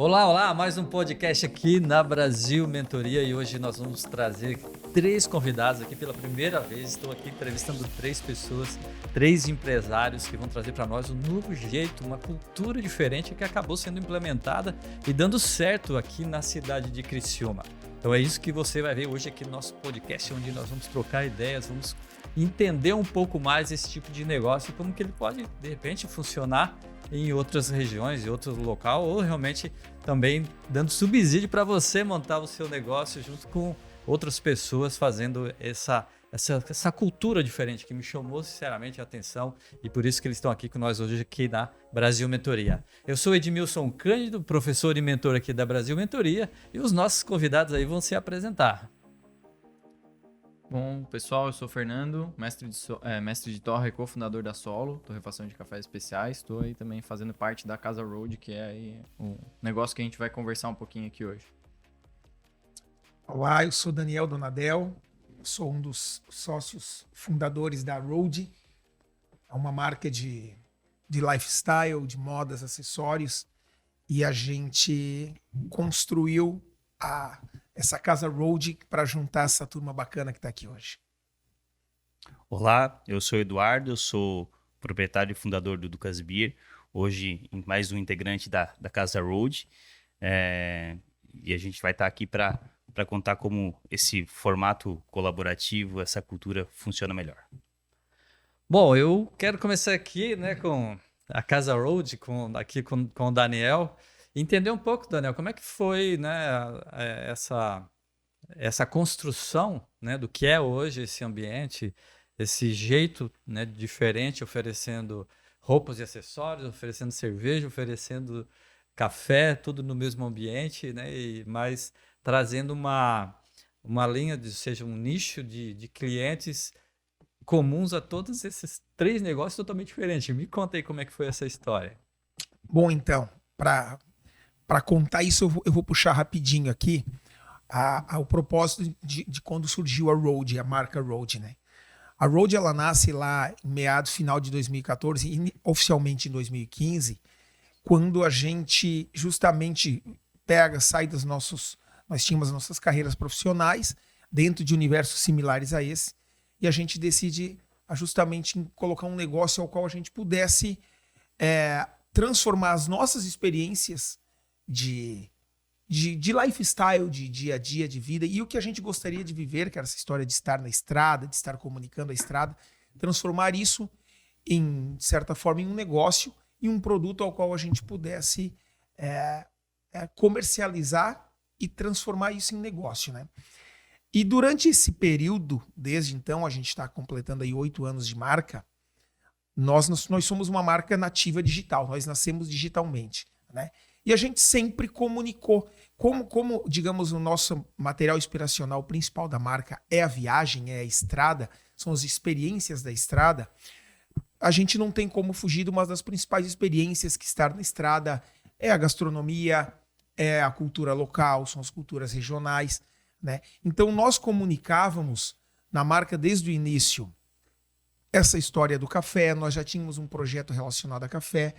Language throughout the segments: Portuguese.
Olá, olá, mais um podcast aqui na Brasil Mentoria e hoje nós vamos trazer 3 convidados aqui pela primeira vez. Estou aqui entrevistando 3 pessoas, 3 empresários que vão trazer para nós um novo jeito, uma cultura diferente que acabou sendo implementada e dando certo aqui na cidade de Criciúma. Então é isso que você vai ver hoje aqui no nosso podcast, onde nós vamos trocar ideias, vamos entender um pouco mais esse tipo de negócio e como que ele pode, de repente, funcionar em outras regiões, em outro local, ou realmente também dando subsídio para você montar o seu negócio junto com outras pessoas fazendo essa cultura diferente que me chamou sinceramente a atenção e por isso que eles estão aqui com nós hoje aqui na Brasil Mentoria. Eu sou Edmilson Cândido, professor e mentor aqui da Brasil Mentoria e os nossos convidados aí vão se apresentar. Bom, pessoal, eu sou o Fernando, mestre de torre e cofundador da Solo, torrefação de cafés especiais. Estou aí também fazendo parte da Casa Road, que é aí o negócio que a gente vai conversar um pouquinho aqui hoje. Olá, eu sou Daniel Donadel, sou um dos sócios fundadores da Road, é uma marca de lifestyle, de modas, acessórios, e a gente construiu essa Casa Road para juntar essa turma bacana que está aqui hoje. Olá, eu sou Eduardo, eu sou proprietário e fundador do Ducas Beer, hoje mais um integrante da Casa Road, e a gente vai estar aqui para contar como esse formato colaborativo, essa cultura funciona melhor. Bom, eu quero começar aqui, né, com a Casa Road, com o Daniel. Entender um pouco, Daniel, como é que foi, né, essa construção, né, do que é hoje esse ambiente, esse jeito, né, diferente, oferecendo roupas e acessórios, oferecendo cerveja, oferecendo café, tudo no mesmo ambiente, né, mas trazendo uma linha, seja um nicho de clientes comuns a todos esses 3 negócios totalmente diferentes. Me conta aí como é que foi essa história. Bom, então, para contar isso, eu vou puxar rapidinho aqui o propósito de quando surgiu a Road, a marca Road, né? A Road, ela nasce lá em final de 2014 e oficialmente em 2015, quando a gente justamente sai dos nossos... Nós tínhamos as nossas carreiras profissionais dentro de universos similares a esse e a gente decide justamente colocar um negócio ao qual a gente pudesse transformar as nossas experiências de lifestyle, de dia a dia, de vida, e o que a gente gostaria de viver, que era essa história de estar na estrada, de estar comunicando a estrada, transformar isso em, de certa forma, em um negócio e um produto ao qual a gente pudesse comercializar e transformar isso em negócio, né? E durante esse período, desde então, a gente está completando aí 8 anos de marca, nós somos uma marca nativa digital, nós nascemos digitalmente, né? E a gente sempre comunicou, como, digamos, o nosso material inspiracional principal da marca é a viagem, é a estrada, são as experiências da estrada, a gente não tem como fugir de uma das principais experiências que estar na estrada é a gastronomia, é a cultura local, são as culturas regionais, né? Então nós comunicávamos na marca desde o início essa história do café, nós já tínhamos um projeto relacionado a café,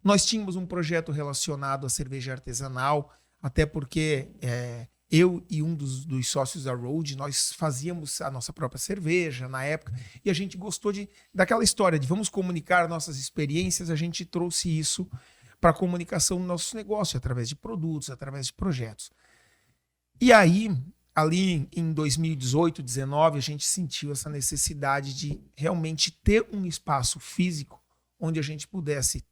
nós tínhamos um projeto relacionado à cerveja artesanal, até porque eu e um dos sócios da Road, nós fazíamos a nossa própria cerveja na época, e a gente gostou daquela história de vamos comunicar nossas experiências, a gente trouxe isso para a comunicação do nosso negócio, através de produtos, através de projetos. E aí, ali em 2018, 2019, a gente sentiu essa necessidade de realmente ter um espaço físico onde a gente pudesse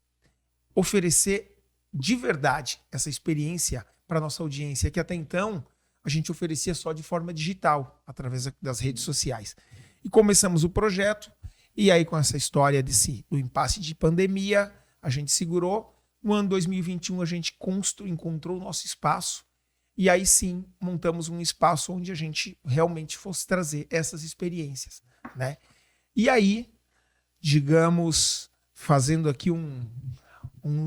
oferecer de verdade essa experiência para a nossa audiência, que até então a gente oferecia só de forma digital, através das redes sociais. E começamos o projeto, e aí com essa história do impasse de pandemia, a gente segurou. No ano 2021, a gente encontrou o nosso espaço, e aí sim montamos um espaço onde a gente realmente fosse trazer essas experiências, né? E aí, digamos, fazendo aqui um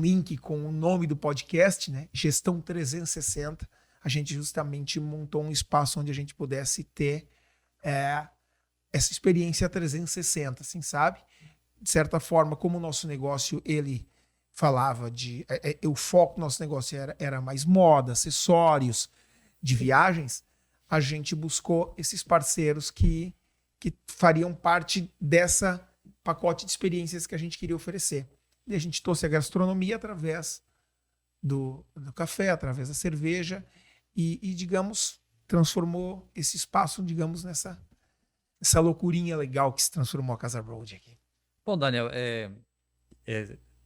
link com o nome do podcast, né? Gestão 360, a gente justamente montou um espaço onde a gente pudesse ter essa experiência 360, assim, sabe? De certa forma, como o nosso negócio, ele falava o foco do nosso negócio era mais moda, acessórios, de viagens, a gente buscou esses parceiros que fariam parte dessa pacote de experiências que a gente queria oferecer. E a gente trouxe a gastronomia através do café, através da cerveja e, digamos, transformou esse espaço, digamos, nessa loucurinha legal que se transformou a Casa Road aqui. Bom, Daniel,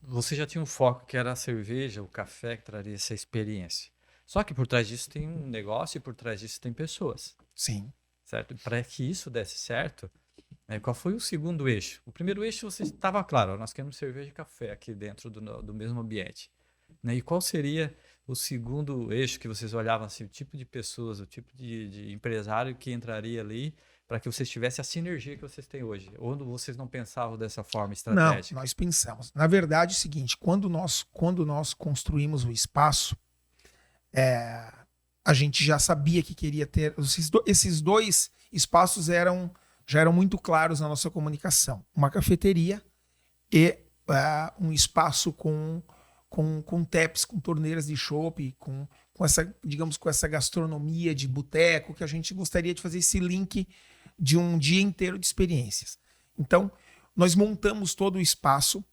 você já tinha um foco que era a cerveja, o café, que traria essa experiência. Só que por trás disso tem um negócio e por trás disso tem pessoas, Sim. certo? Para que isso desse certo, qual foi o segundo eixo? O primeiro eixo você estava claro, nós queremos cerveja e café aqui dentro do mesmo ambiente. Né? E qual seria o segundo eixo que vocês olhavam assim, o tipo de pessoas, o tipo de empresário que entraria ali para que vocês tivessem a sinergia que vocês têm hoje? Ou vocês não pensavam dessa forma estratégica? Não, nós pensamos. Na verdade, é o seguinte, quando nós construímos o espaço, a gente já sabia que queria ter... Esses dois espaços já eram muito claros na nossa comunicação. Uma cafeteria e um espaço com taps, com torneiras de chopp, com essa gastronomia de boteco, que a gente gostaria de fazer esse link de um dia inteiro de experiências. Então, nós montamos todo o espaço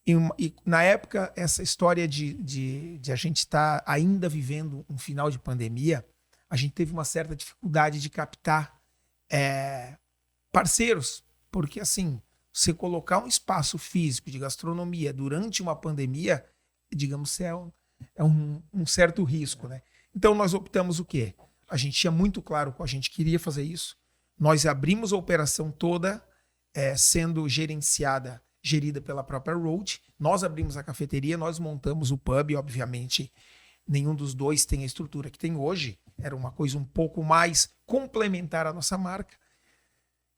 e na época, essa história de a gente estar ainda vivendo um final de pandemia, a gente teve uma certa dificuldade de captar parceiros, porque assim, você colocar um espaço físico de gastronomia durante uma pandemia, digamos, é um certo risco, né? Então nós optamos o quê? A gente tinha muito claro que a gente queria fazer isso. Nós abrimos a operação toda sendo gerida pela própria Road. Nós abrimos a cafeteria, nós montamos o pub, obviamente nenhum dos dois tem a estrutura que tem hoje. Era uma coisa um pouco mais complementar à nossa marca.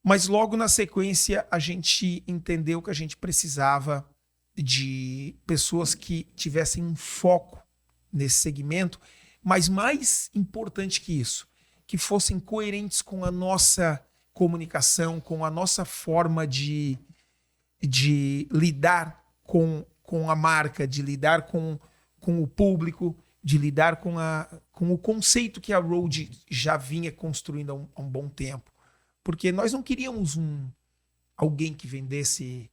Mas logo na sequência a gente entendeu que a gente precisava de pessoas que tivessem um foco nesse segmento, mas mais importante que isso, que fossem coerentes com a nossa comunicação, com a nossa forma de lidar com a marca, de lidar com o público, de lidar com o conceito que a Road já vinha construindo há um bom tempo. Porque nós não queríamos alguém que vendesse...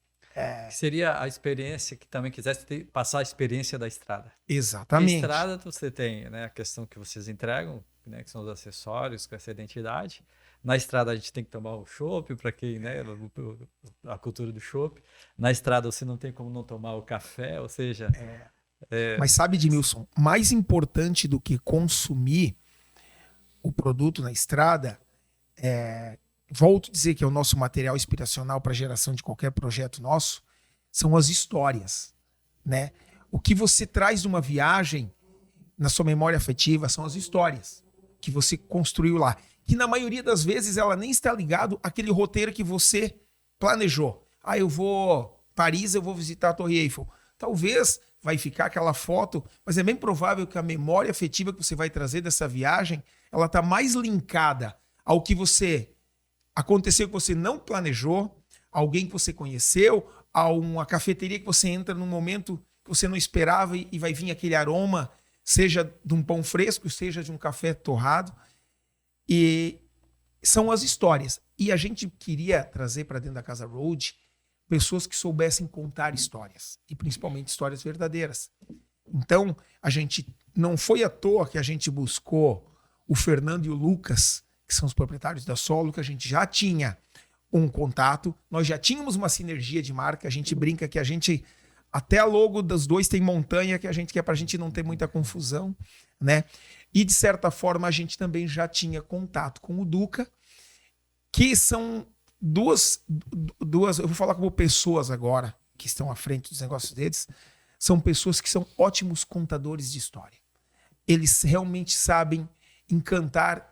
Seria a experiência que também quisesse passar a experiência da estrada. Exatamente. Na estrada você tem, né, a questão que vocês entregam, né, que são os acessórios, com essa identidade. Na estrada a gente tem que tomar o chopp, para quem, né, a cultura do chopp. Na estrada você não tem como não tomar o café, ou seja... Mas sabe, Edmilson, mais importante do que consumir o produto na estrada, volto a dizer que é o nosso material inspiracional para a geração de qualquer projeto nosso, são as histórias, né? O que você traz de uma viagem na sua memória afetiva são as histórias que você construiu lá, que na maioria das vezes ela nem está ligado àquele roteiro que você planejou. Eu vou Paris, eu vou visitar a Torre Eiffel. Talvez vai ficar aquela foto, mas é bem provável que a memória afetiva que você vai trazer dessa viagem, ela está mais linkada ao que aconteceu que você não planejou, alguém que você conheceu, a uma cafeteria que você entra num momento que você não esperava e vai vir aquele aroma, seja de um pão fresco, seja de um café torrado. E são as histórias. E a gente queria trazer para dentro da Casa Road pessoas que soubessem contar histórias, e principalmente histórias verdadeiras. Então, a gente não foi à toa que a gente buscou o Fernando e o Lucas, que são os proprietários da Solo, que a gente já tinha um contato, nós já tínhamos uma sinergia de marca, a gente brinca que até a logo dos dois tem montanha, que é para a gente não ter muita confusão, né? E de certa forma a gente também já tinha contato com o Duca, que são duas, eu vou falar como pessoas agora, que estão à frente dos negócios deles, são pessoas que são ótimos contadores de história. Eles realmente sabem encantar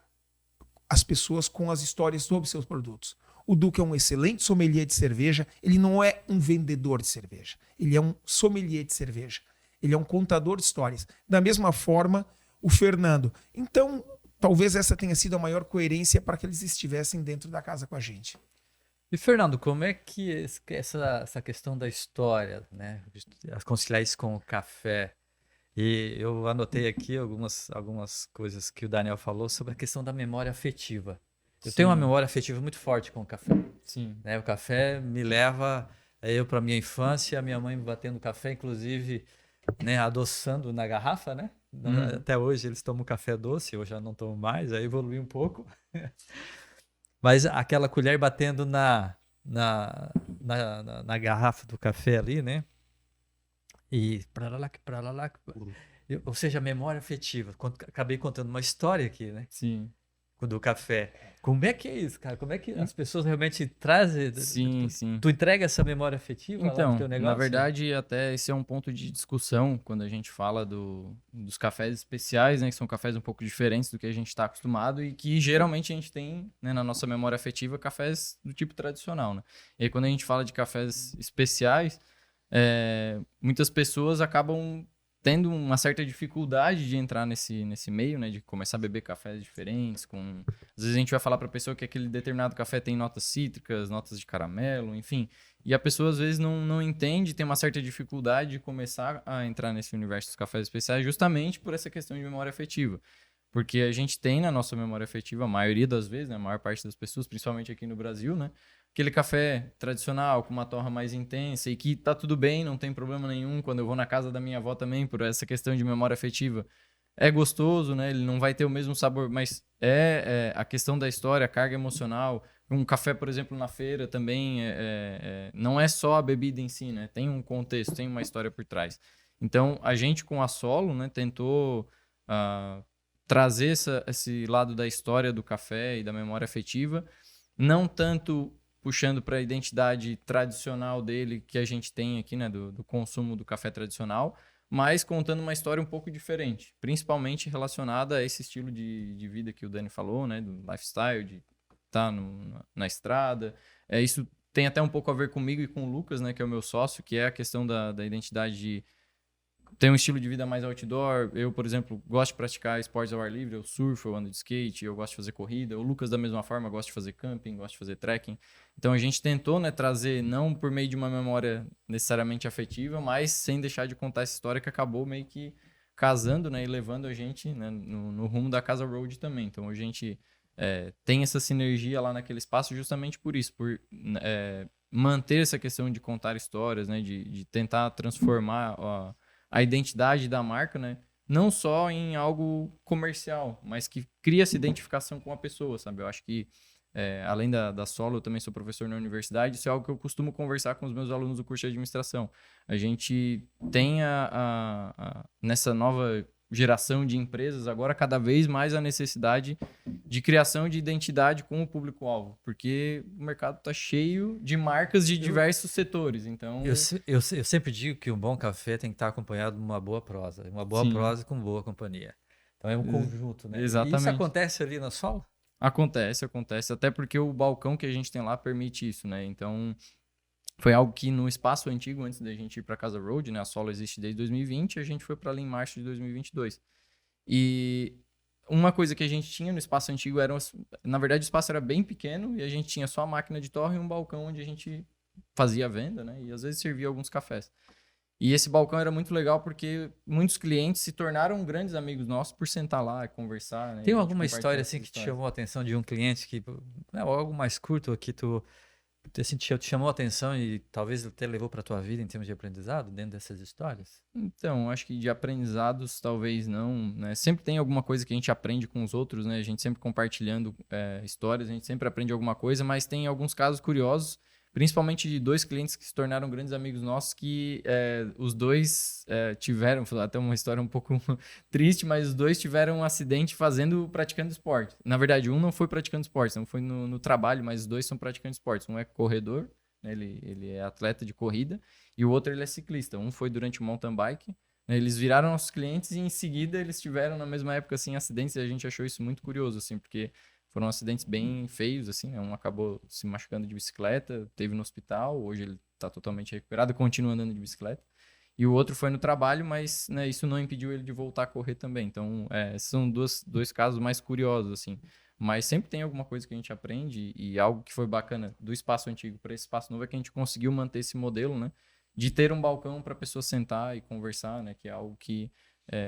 as pessoas com as histórias sobre seus produtos. O Duca é um excelente sommelier de cerveja, ele não é um vendedor de cerveja, ele é um sommelier de cerveja, ele é um contador de histórias. Da mesma forma, o Fernando. Então, talvez essa tenha sido a maior coerência para que eles estivessem dentro da casa com a gente. E Fernando, como é que essa questão da história, né? Conciliar isso com o café. E eu anotei aqui algumas coisas que o Daniel falou sobre a questão da memória afetiva. Eu tenho uma Sim, memória afetiva muito forte com o café, sim. né? O café me leva eu para minha infância, a minha mãe me batendo café, inclusive, né, adoçando na garrafa, né? Uhum. Até hoje eles tomam café doce, eu já não tomo mais, aí evolui um pouco. Mas aquela colher batendo na, na garrafa do café ali, né? E pra lá, pra lá. Ou seja, memória afetiva. Acabei contando uma história aqui, né? Sim. Do café. Como é que é isso, cara? Como é que as pessoas realmente trazem. Sim, sim. Tu entrega essa memória afetiva lá no Então, teu na negócio? verdade, até esse é um ponto de discussão quando a gente fala dos cafés especiais, né? Que são cafés um pouco diferentes do que a gente está acostumado e que geralmente a gente tem, né, na nossa memória afetiva cafés do tipo tradicional, né? E aí, quando a gente fala de cafés especiais, muitas pessoas acabam tendo uma certa dificuldade de entrar nesse meio, né? De começar a beber cafés diferentes. Às vezes a gente vai falar para a pessoa que aquele determinado café tem notas cítricas, notas de caramelo, enfim. E a pessoa às vezes não entende, tem uma certa dificuldade de começar a entrar nesse universo dos cafés especiais justamente por essa questão de memória afetiva. Porque a gente tem na nossa memória afetiva, a maioria das vezes, né, a maior parte das pessoas, principalmente aqui no Brasil, né, aquele café tradicional com uma torra mais intensa e que tá tudo bem, não tem problema nenhum. Quando eu vou na casa da minha avó também, por essa questão de memória afetiva, é gostoso, né? Ele não vai ter o mesmo sabor, mas a questão da história, a carga emocional. Um café, por exemplo, na feira também não é só a bebida em si, né? Tem um contexto, tem uma história por trás. Então, a gente com a Solo, né, tentou trazer esse lado da história do café e da memória afetiva, não tanto puxando para a identidade tradicional dele que a gente tem aqui, né, do consumo do café tradicional, mas contando uma história um pouco diferente, principalmente relacionada a esse estilo de vida que o Dani falou, né, do lifestyle, de estar na estrada. Isso tem até um pouco a ver comigo e com o Lucas, né, que é o meu sócio, que é a questão da identidade de ter um estilo de vida mais outdoor. Eu, por exemplo, gosto de praticar esportes ao ar livre, eu surfo, eu ando de skate, eu gosto de fazer corrida. O Lucas, da mesma forma, gosta de fazer camping, gosta de fazer trekking. Então a gente tentou, né, trazer, não por meio de uma memória necessariamente afetiva, mas sem deixar de contar essa história que acabou meio que casando, né, e levando a gente, né, no rumo da Casa Road também. Então a gente tem essa sinergia lá naquele espaço justamente por isso, por manter essa questão de contar histórias, né, de tentar transformar a identidade da marca, né? Não só em algo comercial, mas que cria essa identificação com a pessoa, sabe? Eu acho que, além da Solo, eu também sou professor na universidade, isso é algo que eu costumo conversar com os meus alunos do curso de administração. A gente tem nessa nova geração de empresas agora cada vez mais a necessidade de criação de identidade com o público-alvo, porque o mercado está cheio de marcas de diversos setores, então... Eu sempre digo que um bom café tem que estar acompanhado de uma boa prosa. Uma boa Sim, prosa com boa companhia. Então é um conjunto, né? E isso exatamente. acontece ali na Solo? Acontece. Até porque o balcão que a gente tem lá permite isso, né? Então, foi algo que no espaço antigo, antes da gente ir para Casa Road, né? A Solo existe desde 2020, a gente foi para ali em março de 2022. E uma coisa que a gente tinha no espaço antigo na verdade, o espaço era bem pequeno e a gente tinha só a máquina de torre e um balcão onde a gente fazia a venda, né? E às vezes servia alguns cafés. E esse balcão era muito legal porque muitos clientes se tornaram grandes amigos nossos por sentar lá e conversar, né? E Tem a gente alguma compartilhar história essas assim que te histórias. chamou a atenção de um cliente que, algo mais curto que assim, te chamou a atenção e talvez até levou para tua vida em termos de aprendizado dentro dessas histórias? Então, acho que de aprendizados talvez não, né? Sempre tem alguma coisa que a gente aprende com os outros, né? A gente sempre compartilhando histórias, a gente sempre aprende alguma coisa, mas tem alguns casos curiosos, principalmente de dois clientes que se tornaram grandes amigos nossos, que os dois tiveram, até uma história um pouco triste, mas os dois tiveram um acidente praticando esporte. Na verdade, um não foi praticando esporte, não foi no trabalho, mas os dois são praticando esportes. Um é corredor, né? Ele é atleta de corrida, e o outro ele é ciclista. Um foi durante o mountain bike, né? Eles viraram nossos clientes e em seguida eles tiveram na mesma época assim acidentes e a gente achou isso muito curioso assim, porque foram acidentes bem feios assim, né? Um acabou se machucando de bicicleta, teve no hospital, hoje ele está totalmente recuperado e continua andando de bicicleta. E o outro foi no trabalho, mas, né, isso não impediu ele de voltar a correr também. Então, são dois casos mais curiosos, assim. Mas sempre tem alguma coisa que a gente aprende e algo que foi bacana do espaço antigo para esse espaço novo é que a gente conseguiu manter esse modelo, né? De ter um balcão para a pessoa sentar e conversar, né? Que é algo que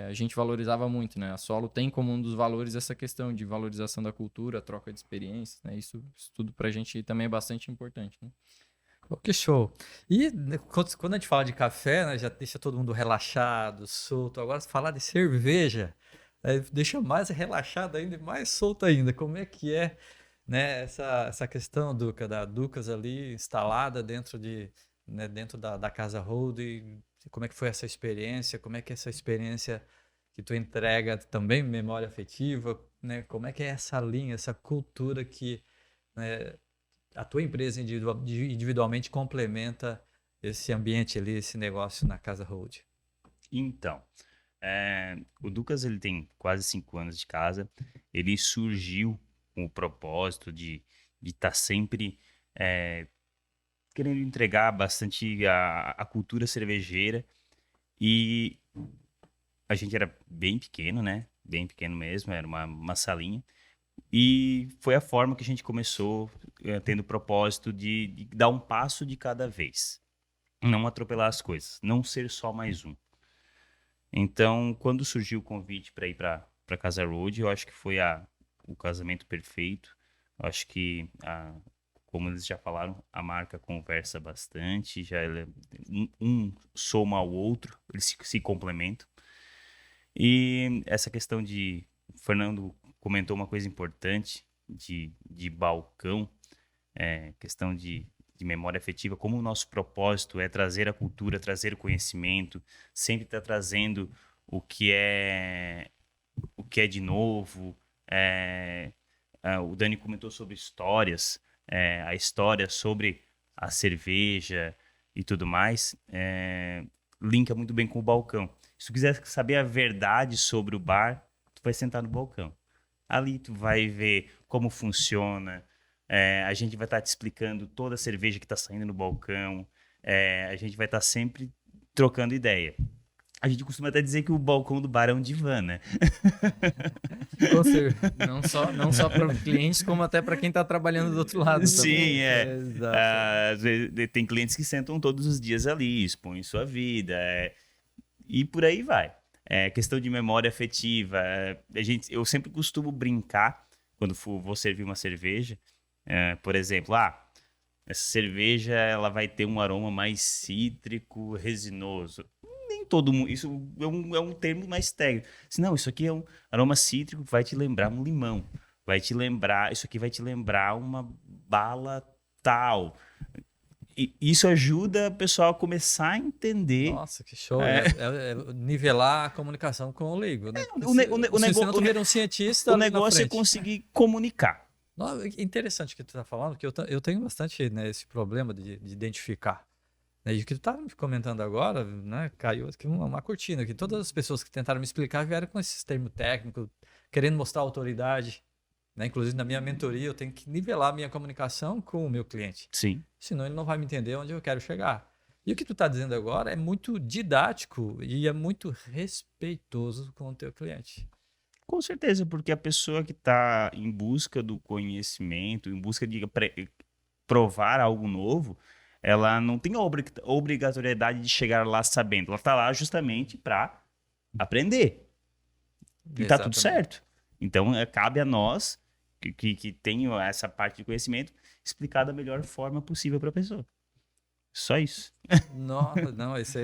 a gente valorizava muito, né? A Solo tem como um dos valores essa questão de valorização da cultura, troca de experiências, né? Isso tudo para a gente também é bastante importante, né? Pô, que show. E né, quando a gente fala de café, né, já deixa todo mundo relaxado, solto. Agora, se falar de cerveja, deixa mais relaxado ainda e mais solto ainda. Como é que é, né, essa questão, Duca, da Ducas ali instalada dentro né, dentro da Casa Hold? E como é que foi essa experiência? Como é que é essa experiência que tu entrega também memória afetiva, né? Como é que é essa linha, essa cultura que, né, a tua empresa individualmente complementa esse ambiente ali, esse negócio na Casa Hold? Então, o Ducas ele tem quase 5 anos de casa. Ele surgiu com o propósito de estar sempre querendo entregar bastante a cultura cervejeira. E a gente era bem pequeno, né? Bem pequeno mesmo, era uma salinha. E foi a forma que a gente começou, tendo o propósito de dar um passo de cada vez. Não atropelar as coisas, não ser só mais um. Então, quando surgiu o convite para ir para Casa Road, eu acho que foi o casamento perfeito. Eu acho que, como eles já falaram, a marca conversa bastante, um soma ao outro, eles se complementam. E essa questão o Fernando comentou uma coisa importante de balcão, questão de memória afetiva, como o nosso propósito é trazer a cultura, trazer o conhecimento, sempre estar trazendo o que é de novo. O Dani comentou sobre histórias, a história sobre a cerveja e tudo mais, linka muito bem com o balcão. Se tu quiser saber a verdade sobre o bar, tu vai sentar no balcão. Ali tu vai ver como funciona. A gente vai estar te explicando toda a cerveja que está saindo no balcão. A gente vai estar sempre trocando ideia. A gente costuma até dizer que o balcão do bar é um divã, né? Com certeza. Não só para clientes, como até para quem está trabalhando do outro lado também. Sim, Exato. Às vezes, tem clientes que sentam todos os dias ali, expõem sua vida, e por aí vai. Questão de memória afetiva. Eu sempre costumo brincar quando vou servir uma cerveja. Por exemplo, essa cerveja ela vai ter um aroma mais cítrico, resinoso. Nem todo mundo. Isso é um termo mais técnico. Não, isso aqui é um aroma cítrico, vai te lembrar um limão. Isso aqui vai te lembrar uma bala tal. E isso ajuda o pessoal a começar a entender. Nossa, que show. É nivelar a comunicação com o leigo, né? O Se não tiver um cientista o ali na negócio é frente. conseguir comunicar. Interessante o que tu está falando, porque eu tenho bastante, né, esse problema de identificar. Né? E o que tu está me comentando agora, né, caiu aqui uma cortina, que todas as pessoas que tentaram me explicar vieram com esses termos técnicos, querendo mostrar autoridade. Né? Inclusive, na minha mentoria, eu tenho que nivelar a minha comunicação com o meu cliente. Sim. Senão ele não vai me entender onde eu quero chegar. E o que tu está dizendo agora é muito didático e é muito respeitoso com o teu cliente. Com certeza, porque a pessoa que está em busca do conhecimento, em busca de provar algo novo, ela não tem a obrigatoriedade de chegar lá sabendo. Ela está lá justamente para aprender. E está tudo certo. Então, cabe a nós, que tem essa parte de conhecimento, explicar da melhor forma possível para a pessoa. Só isso. Não, esse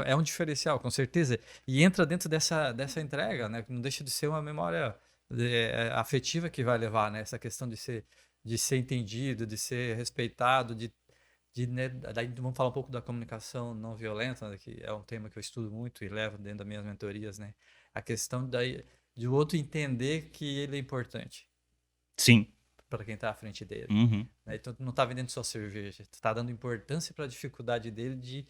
é um diferencial, com certeza. E entra dentro dessa entrega, né? Não deixa de ser uma memória afetiva que vai levar, né? Essa questão de ser entendido, de ser respeitado, né? Daí vamos falar um pouco da comunicação não violenta, né? Que é um tema que eu estudo muito e levo dentro das minhas mentorias, né? A questão de o outro entender que ele é importante. Sim. Para quem está à frente dele. Uhum. Né? Então, tu não está vendendo só cerveja, tu está dando importância para a dificuldade dele de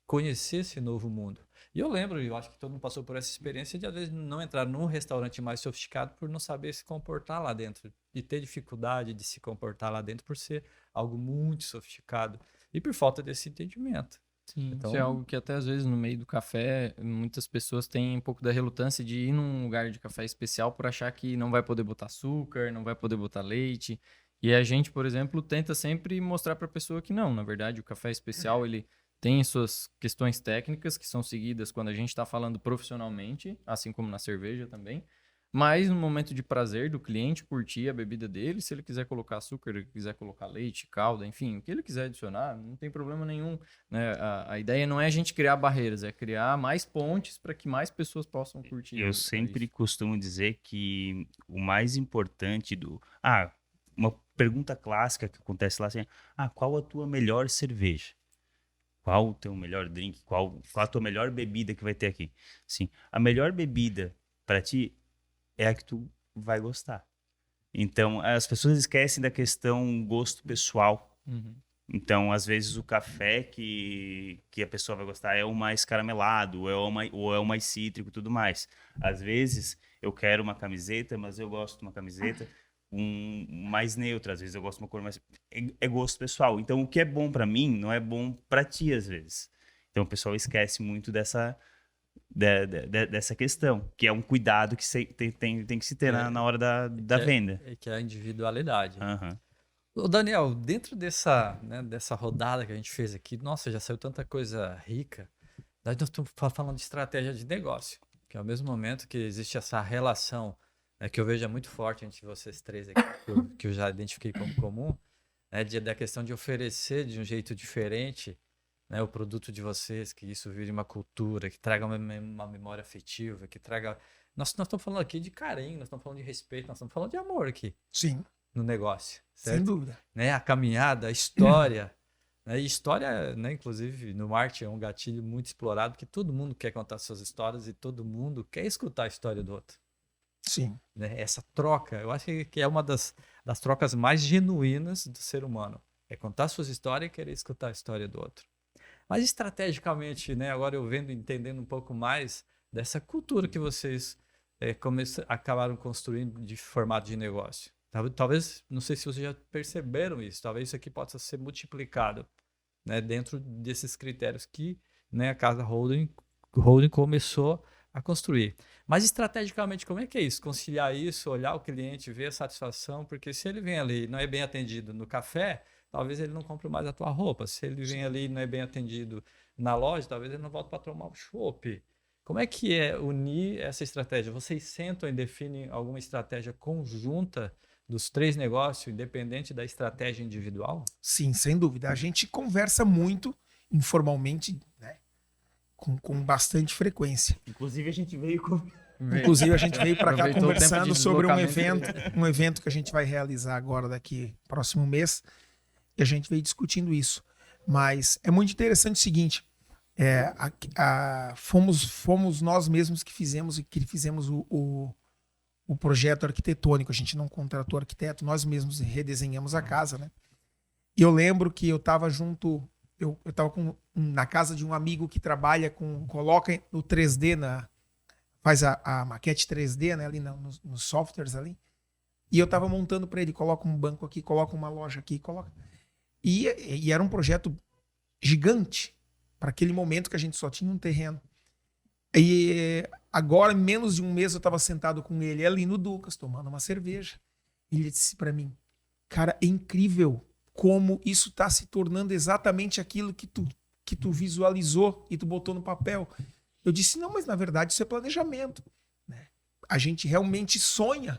conhecer esse novo mundo. E eu acho que todo mundo passou por essa experiência de às vezes não entrar num restaurante mais sofisticado por não saber se comportar lá dentro, de ter dificuldade de se comportar lá dentro por ser algo muito sofisticado e por falta desse entendimento. Sim, Então- isso é algo que até às vezes no meio do café, muitas pessoas têm um pouco da relutância de ir num lugar de café especial por achar que não vai poder botar açúcar, não vai poder botar leite. E a gente, por exemplo, tenta sempre mostrar para a pessoa que não, na verdade, o café especial ele tem suas questões técnicas que são seguidas quando a gente está falando profissionalmente, assim como na cerveja também. Mas no momento de prazer do cliente curtir a bebida dele, se ele quiser colocar açúcar, ele quiser colocar leite, calda, enfim, o que ele quiser adicionar, não tem problema nenhum, né? A ideia não é a gente criar barreiras, é criar mais pontes para que mais pessoas possam curtir. Eu sempre costumo dizer que o mais importante do. Ah, uma pergunta clássica que acontece lá assim: qual a tua melhor cerveja? Qual o teu melhor drink? Qual a tua melhor bebida que vai ter aqui? Sim, a melhor bebida para ti é a que tu vai gostar. Então, as pessoas esquecem da questão gosto pessoal. Uhum. Então, às vezes, o café que a pessoa vai gostar é o mais caramelado, ou é o mais cítrico e tudo mais. Às vezes, eu quero uma camiseta, mas eu gosto de uma camiseta mais neutra. Às vezes, eu gosto de uma cor mais... É gosto pessoal. Então, o que é bom para mim não é bom para ti, às vezes. Então, o pessoal esquece muito dessa questão, que é um cuidado que tem que se ter na hora da venda. Que é a individualidade. Aham. Ô, Daniel, dentro dessa rodada que a gente fez aqui, nossa, já saiu tanta coisa rica. Nós estamos falando de estratégia de negócio, que é ao mesmo momento que existe essa relação, né, que eu vejo é muito forte entre vocês três aqui, que eu já identifiquei como comum, né, da questão de oferecer de um jeito diferente, né, o produto de vocês, que isso vire uma cultura, que traga uma memória afetiva, que traga... Nós estamos falando aqui de carinho, nós estamos falando de respeito, nós estamos falando de amor aqui Sim, no negócio, sem certo? dúvida. Né, a caminhada, a história, né? E história, né, inclusive no marketing é um gatilho muito explorado, que todo mundo quer contar suas histórias e todo mundo quer escutar a história do outro, Sim. né? Essa troca, eu acho que é uma das trocas mais genuínas do ser humano, é contar suas histórias e querer escutar a história do outro. Mas estrategicamente, né, agora eu vendo, entendendo um pouco mais dessa cultura que vocês acabaram construindo de formato de negócio. Talvez, não sei se vocês já perceberam isso, talvez isso aqui possa ser multiplicado, né, dentro desses critérios que, né, a Casa Holding começou a construir. Mas estrategicamente, como é que é isso? Conciliar isso, olhar o cliente, ver a satisfação, porque se ele vem ali e não é bem atendido no café, talvez ele não compre mais a tua roupa. Se ele vem ali e não é bem atendido na loja, talvez ele não volte para tomar o chopp. Como é que é unir essa estratégia? Vocês sentam e definem alguma estratégia conjunta dos três negócios, independente da estratégia individual? Sim, sem dúvida. A gente conversa muito informalmente, né? Com bastante frequência. Inclusive, a gente veio com... Inclusive, a gente veio para cá Aproveitou o tempo conversando de sobre deslocamento. um evento que a gente vai realizar agora, daqui próximo mês, e a gente veio discutindo isso. Mas é muito interessante o seguinte: fomos nós mesmos que fizemos o projeto arquitetônico. A gente não contratou arquiteto, nós mesmos redesenhamos a casa, né? E eu lembro que eu estava junto, eu estava na casa de um amigo que trabalha coloca no 3D, faz a maquete 3D, né, ali nos softwares ali. E eu estava montando para ele, coloca um banco aqui, coloca uma loja aqui, coloca. E era um projeto gigante para aquele momento que a gente só tinha um terreno. E agora, em menos de um mês, eu estava sentado com ele ali no Ducas, tomando uma cerveja. E ele disse para mim: cara, é incrível como isso está se tornando exatamente aquilo que tu visualizou e tu botou no papel. Eu disse: não, mas na verdade isso é planejamento, né? A gente realmente sonha.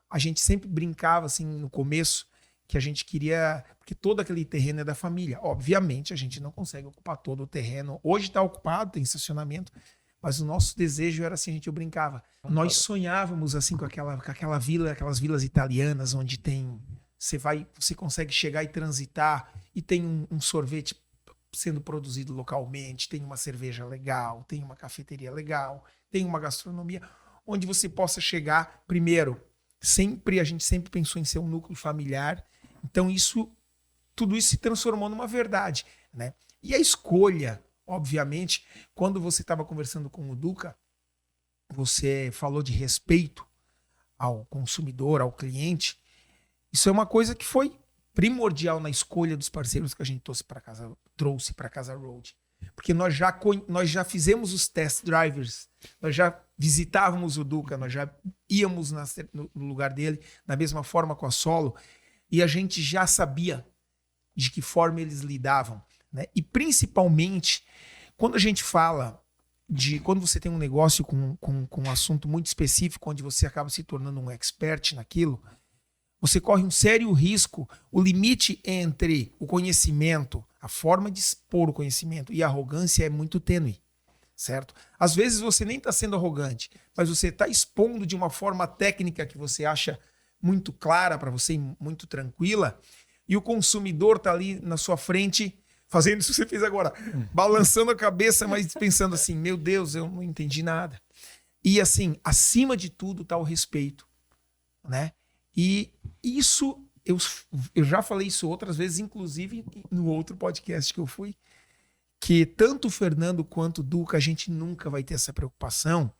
A gente sempre brincava assim no começo que a gente queria, porque todo aquele terreno é da família. Obviamente a gente não consegue ocupar todo o terreno. Hoje está ocupado, tem estacionamento, mas o nosso desejo era assim, eu brincava. Nós sonhávamos assim com aquela vila, aquelas vilas italianas onde tem, você consegue chegar e transitar e tem um sorvete sendo produzido localmente, tem uma cerveja legal, tem uma cafeteria legal, tem uma gastronomia onde você possa chegar. Primeiro, a gente sempre pensou em ser um núcleo familiar, então tudo isso se transformou numa verdade, né? E a escolha, obviamente, quando você estava conversando com o Duca, você falou de respeito ao consumidor, ao cliente. Isso é uma coisa que foi primordial na escolha dos parceiros que a gente trouxe para Casa Road. Porque nós já fizemos os test drivers, nós já visitávamos o Duca, nós já íamos no lugar dele, da mesma forma com a Solo, e a gente já sabia de que forma eles lidavam, né? E principalmente, quando a gente fala quando você tem um negócio com um assunto muito específico, onde você acaba se tornando um expert naquilo, você corre um sério risco. O limite entre o conhecimento, a forma de expor o conhecimento e a arrogância é muito tênue, certo? Às vezes você nem está sendo arrogante, mas você está expondo de uma forma técnica que você acha muito clara para você, muito tranquila, e o consumidor está ali na sua frente fazendo isso que você fez agora, balançando a cabeça, mas pensando assim, meu Deus, eu não entendi nada. E assim, acima de tudo está o respeito, né? E isso, eu já falei isso outras vezes, inclusive no outro podcast que eu fui, que tanto o Fernando quanto o Duca, a gente nunca vai ter essa preocupação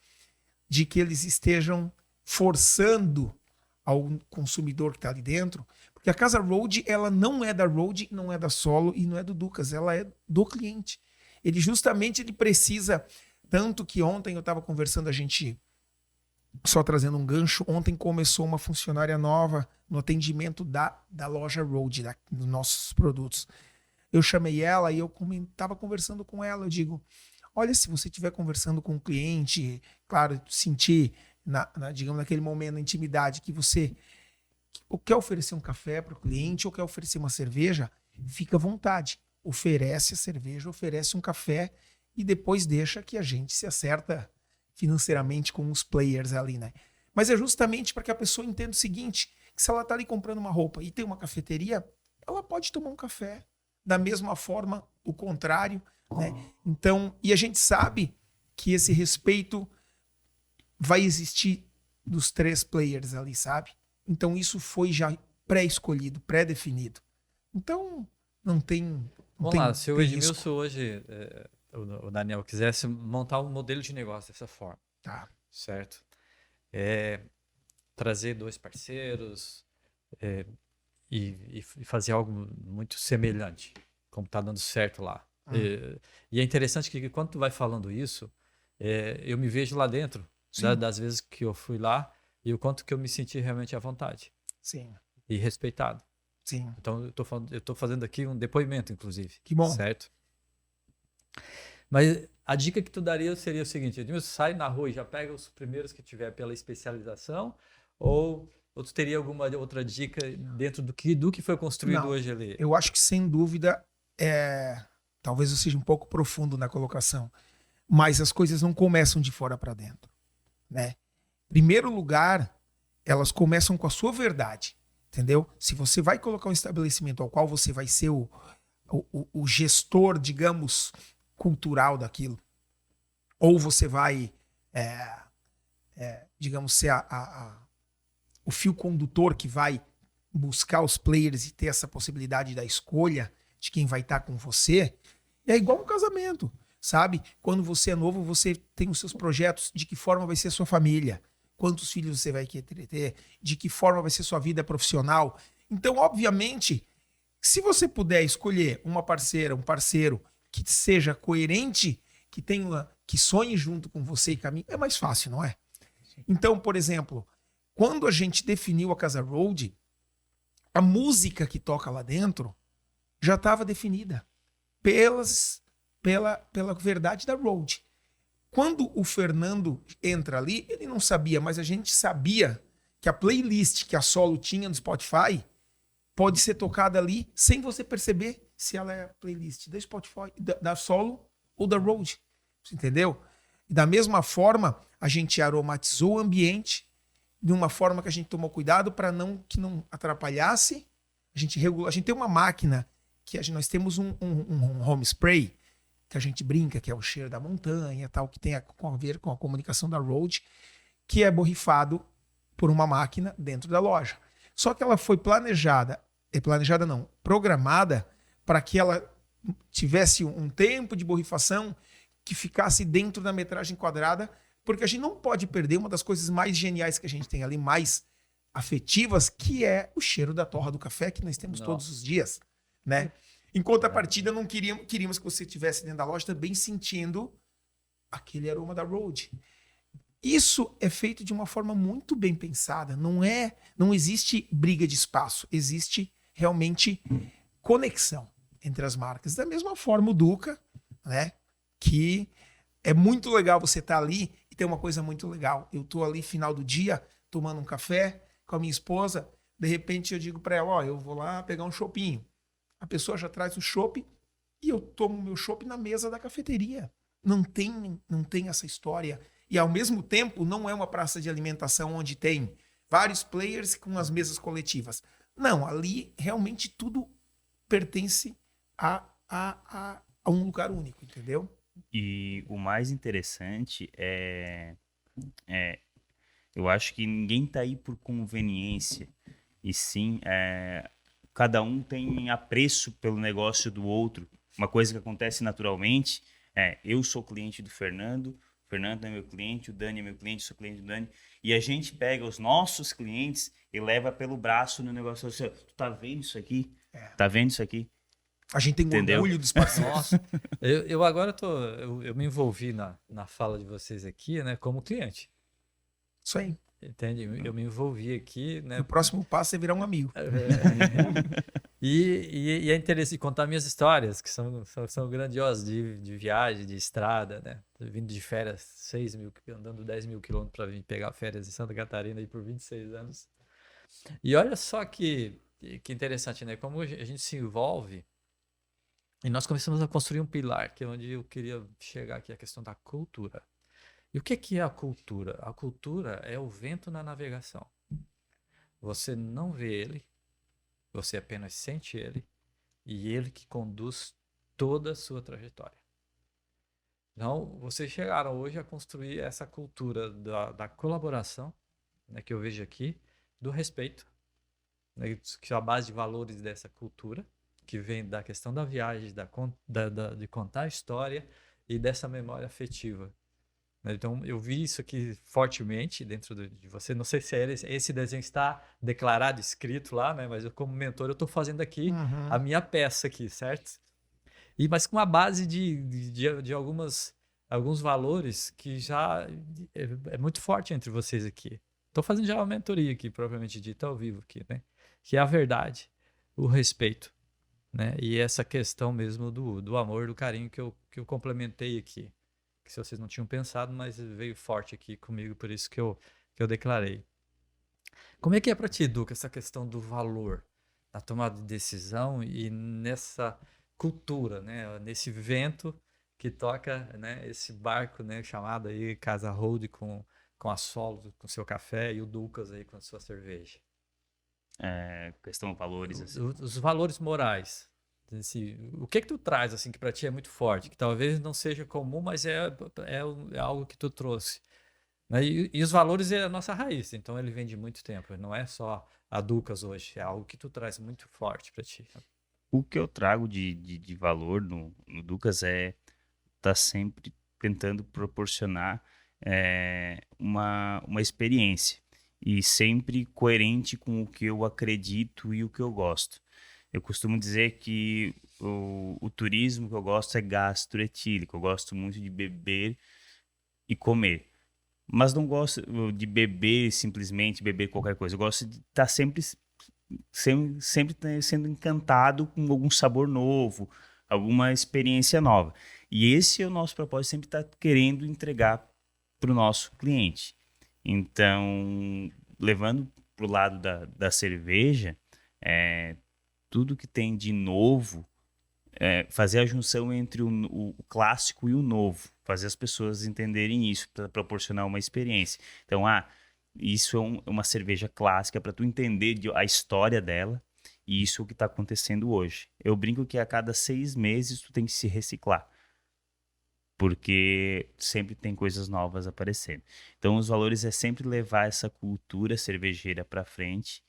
de que eles estejam forçando ao consumidor que está ali dentro, porque a Casa Road, ela não é da Road, não é da Solo e não é do Ducas, ela é do cliente. Ele justamente precisa, tanto que ontem eu estava conversando, a gente, só trazendo um gancho, ontem começou uma funcionária nova no atendimento da loja Road, dos nossos produtos. Eu chamei ela e eu estava conversando com ela, eu digo, olha, se você estiver conversando com o cliente, claro, sentir, digamos, naquele momento, na intimidade, que você ou quer oferecer um café para o cliente ou quer oferecer uma cerveja, fica à vontade. Oferece a cerveja, oferece um café e depois deixa que a gente se acerta financeiramente com os players ali, né? Mas é justamente para que a pessoa entenda o seguinte, que se ela está ali comprando uma roupa e tem uma cafeteria, ela pode tomar um café. Da mesma forma, o contrário, né? Então, e a gente sabe que esse respeito vai existir dos 3 players ali, sabe? Então isso foi já pré-escolhido, pré-definido. Então não tem. Vamos lá, se o Edmilson hoje, o Daniel, quisesse montar um modelo de negócio dessa forma, Tá. certo? Trazer 2 parceiros e fazer algo muito semelhante, como está dando certo lá. E é interessante que quando tu vai falando isso, eu me vejo lá dentro, das vezes que eu fui lá, e o quanto que eu me senti realmente à vontade. Sim. E respeitado. Sim. Então, eu tô fazendo aqui um depoimento, inclusive. Que bom. Certo? Mas a dica que tu daria seria o seguinte, Edmilson, sai na rua e já pega os primeiros que tiver pela especialização, ou tu teria alguma outra dica dentro do que foi construído hoje ali? Eu acho que, sem dúvida, talvez eu seja um pouco profundo na colocação, mas as coisas não começam de fora para dentro, né? Primeiro lugar, elas começam com a sua verdade, entendeu? Se você vai colocar um estabelecimento ao qual você vai ser o gestor, digamos, cultural daquilo, ou você vai, digamos, ser o fio condutor que vai buscar os players e ter essa possibilidade da escolha de quem vai estar com você, é igual um casamento, sabe? Quando você é novo, você tem os seus projetos, de que forma vai ser a sua família, quantos filhos você vai querer ter, de que forma vai ser sua vida profissional. Então, obviamente, se você puder escolher uma parceira, um parceiro que seja coerente, que sonhe junto com você e caminhe, é mais fácil, não é? Então, por exemplo, quando a gente definiu a Casa Road, a música que toca lá dentro já estava definida pela verdade da Road. Quando o Fernando entra ali, ele não sabia, mas a gente sabia que a playlist que a Solo tinha no Spotify pode ser tocada ali sem você perceber se ela é a playlist da Spotify, da Solo ou da Road. Você entendeu? E da mesma forma, a gente aromatizou o ambiente de uma forma que a gente tomou cuidado para que não atrapalhasse. A gente regulou. A gente tem uma máquina que nós temos um home spray que a gente brinca, que é o cheiro da montanha, tal, que tem a ver com a comunicação da Road, que é borrifado por uma máquina dentro da loja. Só que ela foi programada para que ela tivesse um tempo de borrifação que ficasse dentro da metragem quadrada, porque a gente não pode perder uma das coisas mais geniais que a gente tem ali, mais afetivas, que é o cheiro da torra do café que nós temos todos os dias, né? Em contrapartida, não queríamos que você estivesse dentro da loja também sentindo aquele aroma da Road. Isso é feito de uma forma muito bem pensada. Não existe briga de espaço, existe realmente conexão entre as marcas. Da mesma forma o Duca, né? Que é muito legal você estar ali e tem uma coisa muito legal. Eu tô ali final do dia tomando um café com a minha esposa, de repente eu digo para ela, ó, eu vou lá pegar um chopinho. A pessoa já traz o chopp e eu tomo meu chopp na mesa da cafeteria. Não tem essa história. E ao mesmo tempo não é uma praça de alimentação onde tem vários players com as mesas coletivas. Não, ali realmente tudo pertence a um lugar único, entendeu? E o mais interessante eu acho que ninguém tá aí por conveniência, e sim, cada um tem apreço pelo negócio do outro. Uma coisa que acontece naturalmente eu sou cliente do Fernando, o Fernando é meu cliente, o Dani é meu cliente, eu sou cliente do Dani, e a gente pega os nossos clientes e leva pelo braço no negócio. Assim, tu tá vendo isso aqui? Tá vendo isso aqui? A gente tem Entendeu? orgulho dos parceiros. Nossa, eu agora eu me envolvi na fala de vocês aqui, né, como cliente. Isso aí. Entende? Eu me envolvi aqui, né? O próximo passo é virar um amigo. E é interessante contar minhas histórias, que são grandiosas, de viagem, de estrada, né? Vindo de férias, 6.000, andando 10.000 quilômetros para vir pegar férias em Santa Catarina aí por 26 anos. E olha só que interessante, né? Como a gente se envolve e nós começamos a construir um pilar, que é onde eu queria chegar aqui, a questão da cultura. E o que é a cultura? A cultura é o vento na navegação. Você não vê ele, você apenas sente ele, e ele que conduz toda a sua trajetória. Então, vocês chegaram hoje a construir essa cultura da colaboração, né, que eu vejo aqui, do respeito, né, que é a base de valores dessa cultura, que vem da questão da viagem, de contar a história e dessa memória afetiva. Então, eu vi isso aqui fortemente dentro de você. Não sei se esse desenho está declarado, escrito lá, né? Mas eu, como mentor, eu estou fazendo aqui a minha peça aqui, certo? Mas com a base de alguns valores que já é muito forte entre vocês aqui. Estou fazendo já uma mentoria aqui, propriamente dita, ao vivo aqui, né? Que é a verdade, o respeito, né? E essa questão mesmo do amor, do carinho que eu complementei aqui. Que se vocês não tinham pensado, mas veio forte aqui comigo, por isso que eu declarei. Como é que é para ti, Duca, essa questão do valor na tomada de decisão e nessa cultura, né? Nesse vento que toca, né? Esse barco, né? Chamado aí Casa Road com a Solo, com seu café e o Ducas aí com a sua cerveja. Questão de valores, assim. Os valores morais. O que tu traz assim que para ti é muito forte, que talvez não seja comum, mas é algo que tu trouxe, né? E os valores é a nossa raiz, então ele vem de muito tempo, não é só a Ducas hoje, é algo que tu traz muito forte para ti. O que eu trago de valor no Ducas tá sempre tentando proporcionar uma experiência e sempre coerente com o que eu acredito e o que eu gosto. Eu costumo dizer que o turismo que eu gosto é gastroetílico. Eu gosto muito de beber e comer. Mas não gosto de beber simplesmente, beber qualquer coisa. Eu gosto de estar sempre sendo encantado com algum sabor novo, alguma experiência nova. E esse é o nosso propósito, sempre estar querendo entregar para o nosso cliente. Então, levando para o lado da cerveja, tudo que tem de novo, fazer a junção entre o clássico e o novo, fazer as pessoas entenderem isso, para proporcionar uma experiência. Então, isso é uma cerveja clássica para tu entender a história dela, e isso é o que está acontecendo hoje. Eu brinco que a cada 6 meses tu tem que se reciclar, porque sempre tem coisas novas aparecendo. Então, os valores é sempre levar essa cultura cervejeira para frente,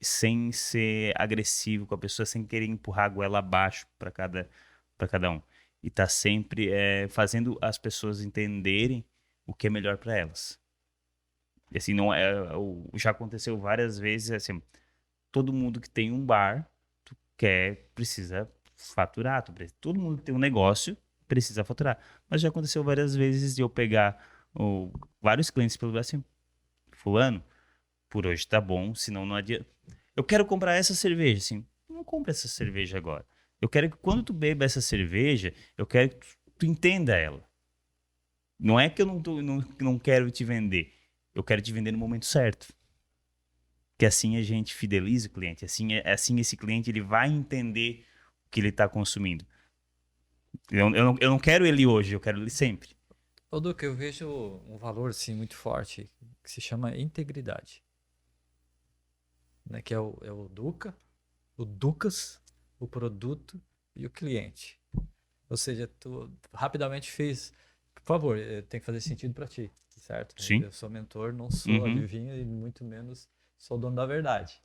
sem ser agressivo com a pessoa, sem querer empurrar a goela abaixo para cada um. E tá sempre fazendo as pessoas entenderem o que é melhor para elas. E assim, já aconteceu várias vezes, assim, todo mundo que tem um bar, precisa faturar. Todo mundo tem um negócio, precisa faturar. Mas já aconteceu várias vezes de eu pegar vários clientes pelo Brasil. Fulano, por hoje tá bom, senão não adianta. Eu quero comprar essa cerveja, assim, não compra essa cerveja agora. Eu quero que quando tu beba essa cerveja, eu quero que tu entenda ela. Não é que eu não quero te vender, eu quero te vender no momento certo. Que assim a gente fideliza o cliente, assim esse cliente ele vai entender o que ele está consumindo. Eu não quero ele hoje, eu quero ele sempre. Ô, Duca, eu vejo um valor assim, muito forte que se chama integridade. Né? Que é o Duca, o Ducas, o produto e o cliente. Ou seja, tu rapidamente fez. Por favor, tem que fazer sentido para ti, certo? Sim. Eu sou mentor, não sou Uhum. adivinho e muito menos sou dono da verdade.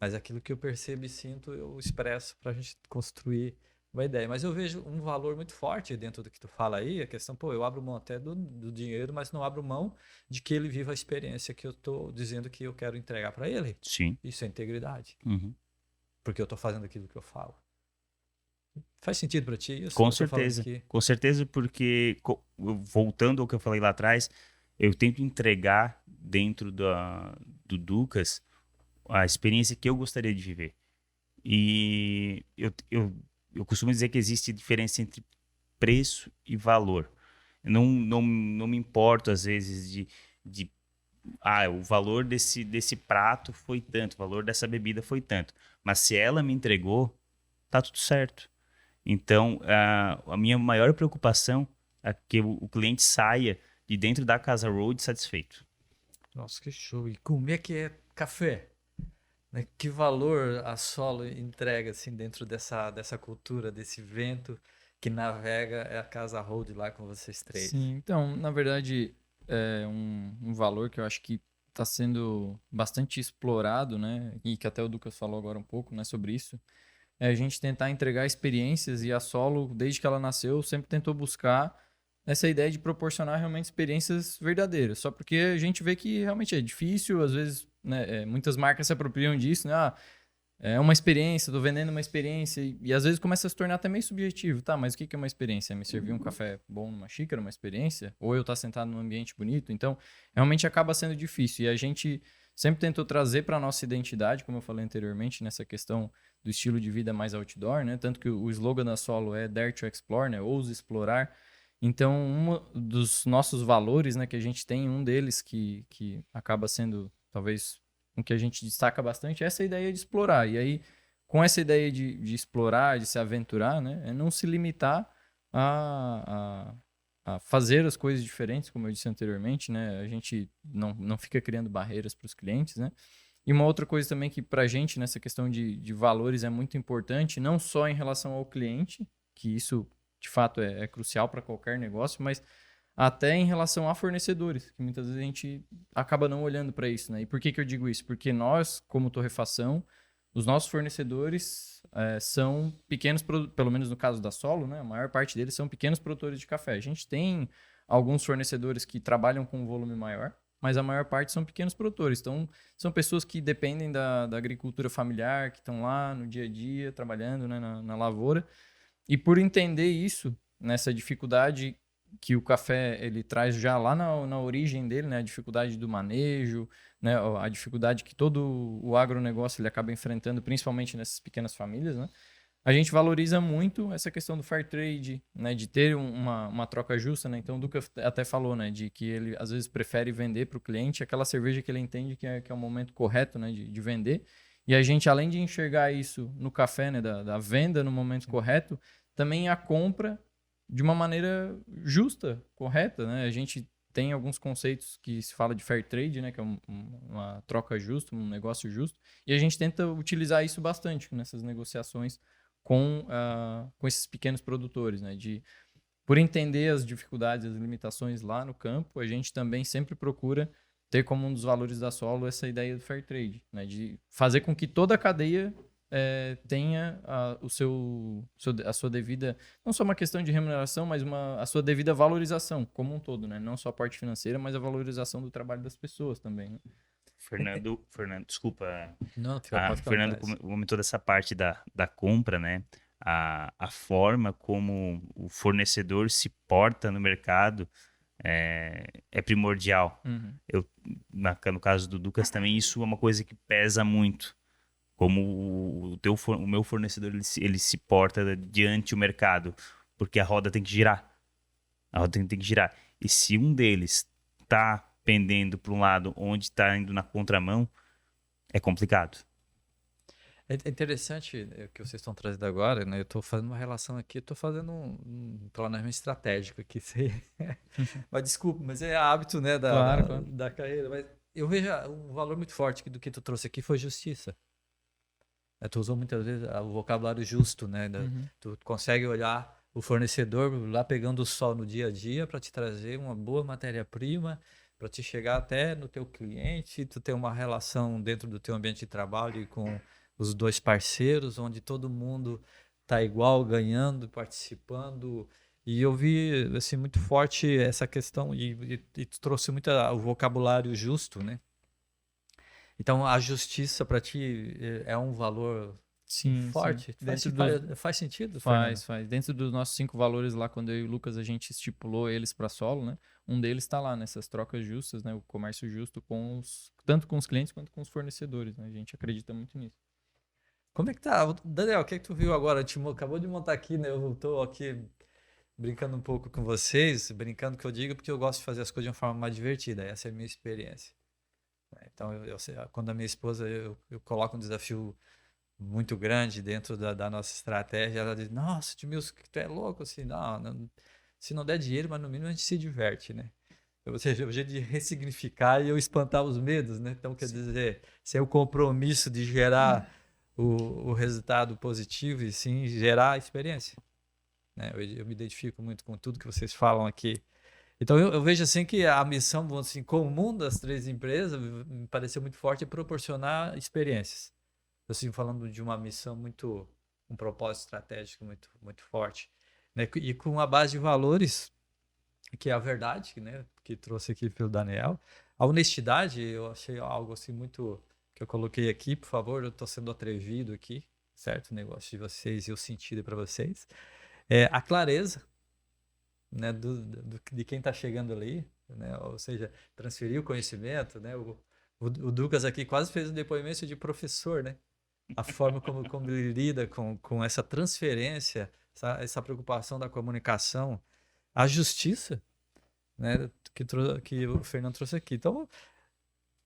Mas aquilo que eu percebo e sinto, eu expresso para a gente construir uma ideia. Mas eu vejo um valor muito forte dentro do que tu fala aí, a questão, pô, eu abro mão até do dinheiro, mas não abro mão de que ele viva a experiência que eu estou dizendo que eu quero entregar para ele. Sim. Isso é integridade, Uhum. porque eu estou fazendo aquilo que eu falo. Faz sentido para ti isso? Com Eu tô falando certeza. aqui. Com certeza, porque voltando ao que eu falei lá atrás, eu tento entregar dentro do Ducas a experiência que eu gostaria de viver. E eu costumo dizer que existe diferença entre preço e valor. Eu não me importo, às vezes, o valor desse prato foi tanto, o valor dessa bebida foi tanto. Mas se ela me entregou, tá tudo certo. Então, a minha maior preocupação é que o cliente saia de dentro da Casa Road satisfeito. Nossa, que show. E como é que é café? Né? Que valor a Solo entrega assim dentro dessa cultura, desse vento que navega é a Casa Hold lá com vocês três? Sim, então, na verdade, é um valor que eu acho que está sendo bastante explorado, né? E que até o Lucas falou agora um pouco, né, sobre isso. É a gente tentar entregar experiências e a Solo, desde que ela nasceu, sempre tentou buscar essa ideia de proporcionar realmente experiências verdadeiras. Só porque a gente vê que realmente é difícil, às vezes, né, muitas marcas se apropriam disso, né? Ah, é uma experiência, tô vendendo uma experiência e às vezes começa a se tornar até meio subjetivo. Tá, mas o que é uma experiência? É me servir um café bom numa xícara, uma experiência? Ou eu estar sentado num ambiente bonito? Então, realmente acaba sendo difícil. E a gente sempre tentou trazer para nossa identidade, como eu falei anteriormente, nessa questão do estilo de vida mais outdoor, né? Tanto que o slogan da Solo é Dare to Explore, né? Ouse explorar. Então, um dos nossos valores, né, que a gente tem, um deles que acaba sendo, talvez, o que a gente destaca bastante, é essa ideia de explorar. E aí, com essa ideia de explorar, de se aventurar, né, é não se limitar a fazer as coisas diferentes, como eu disse anteriormente, né? A gente não fica criando barreiras para os clientes, né? E uma outra coisa também que para a gente, nessa questão de valores, é muito importante, não só em relação ao cliente, que isso de fato é crucial para qualquer negócio, mas até em relação a fornecedores, que muitas vezes a gente acaba não olhando para isso, né? E por que eu digo isso? Porque nós, como torrefação, os nossos fornecedores são pequenos, pelo menos no caso da Solo, né? A maior parte deles são pequenos produtores de café. A gente tem alguns fornecedores que trabalham com um volume maior, mas a maior parte são pequenos produtores. Então, são pessoas que dependem da agricultura familiar, que estão lá no dia a dia, trabalhando, né, na lavoura. E por entender isso, nessa dificuldade que o café ele traz já lá na origem dele, né, a dificuldade do manejo, né, a dificuldade que todo o agronegócio ele acaba enfrentando, principalmente nessas pequenas famílias, né, a gente valoriza muito essa questão do fair trade, né, de ter uma troca justa, né? Então o Duca até falou, né, de que ele às vezes prefere vender para o cliente aquela cerveja que ele entende que é o momento correto, né, de vender. E a gente, além de enxergar isso no café, né, da venda no momento correto, também a compra de uma maneira justa, correta, né? A gente tem alguns conceitos que se fala de fair trade, né, que é uma troca justa, um negócio justo, e a gente tenta utilizar isso bastante nessas negociações com esses pequenos produtores, né? Por entender as dificuldades, as limitações lá no campo, a gente também sempre procura ter como um dos valores da Solo essa ideia do fair trade, né? De fazer com que toda a cadeia tenha a sua devida, não só uma questão de remuneração, mas a sua devida valorização como um todo, né? Não só a parte financeira, mas a valorização do trabalho das pessoas também, né? Fernando, desculpa. Não, O pode ficar à Fernando vontade. comentou dessa parte da compra, né? A forma como o fornecedor se porta no mercado é primordial. Uhum. No caso do Ducas também, isso é uma coisa que pesa muito. Como o meu fornecedor ele se porta diante do mercado, porque a roda tem que girar. A roda tem que girar. E se um deles está pendendo para um lado onde está indo na contramão, é complicado. É interessante o que vocês estão trazendo agora, né? Eu estou fazendo uma relação aqui, estou fazendo um planejamento estratégico aqui. Mas desculpa, mas é hábito, né, Claro. da carreira. Mas eu vejo um valor muito forte do que tu trouxe aqui foi justiça. Tu usou muitas vezes o vocabulário justo, né? Uhum. Tu consegue olhar o fornecedor lá pegando o sol no dia a dia para te trazer uma boa matéria-prima, para te chegar até no teu cliente, tu ter uma relação dentro do teu ambiente de trabalho com os dois parceiros, onde todo mundo tá igual, ganhando, participando. E eu vi assim muito forte essa questão e tu trouxe muito o vocabulário justo, né? Então a justiça para ti é um valor Sim, forte. sim. Dentro dos... Faz sentido, Fernando? Faz. Dentro dos nossos 5 valores lá, quando eu e o Lucas a gente estipulou eles para solo, né? Um deles está lá nessas trocas justas, né? O comércio justo tanto com os clientes quanto com os fornecedores, né? A gente acredita muito nisso. Como é que tá? Daniel, o que é que tu viu agora? Acabou de montar aqui, né? Eu tô aqui brincando um pouco com vocês, brincando que eu digo, porque eu gosto de fazer as coisas de uma forma mais divertida. Essa é a minha experiência. Então, quando a minha esposa, eu coloco um desafio muito grande dentro da nossa estratégia, ela diz, nossa, Edmilson, tu é louco, assim, não, se não der dinheiro, mas no mínimo a gente se diverte, né? Ou seja, o jeito de ressignificar e eu espantar os medos, né? Então, quer dizer, se é o compromisso de gerar o resultado positivo e sim gerar a experiência, né? Eu me identifico muito com tudo que vocês falam aqui. Então, eu vejo assim que a missão assim, comum das 3 empresas me pareceu muito forte é proporcionar experiências. Assim, falando de uma missão um propósito estratégico muito forte, né? E com a base de valores, que é a verdade, né? Que trouxe aqui pelo Daniel. A honestidade, eu achei algo assim muito que eu coloquei aqui, por favor, eu estou sendo atrevido aqui, certo? O negócio de vocês e eu sentido para vocês. A clareza, né? De quem está chegando ali, né? Ou seja, transferir o conhecimento, né? O Ducas aqui quase fez um depoimento de professor, né? A forma como ele lida com essa transferência, essa preocupação da comunicação, a justiça, né, que o Fernando trouxe aqui. Então,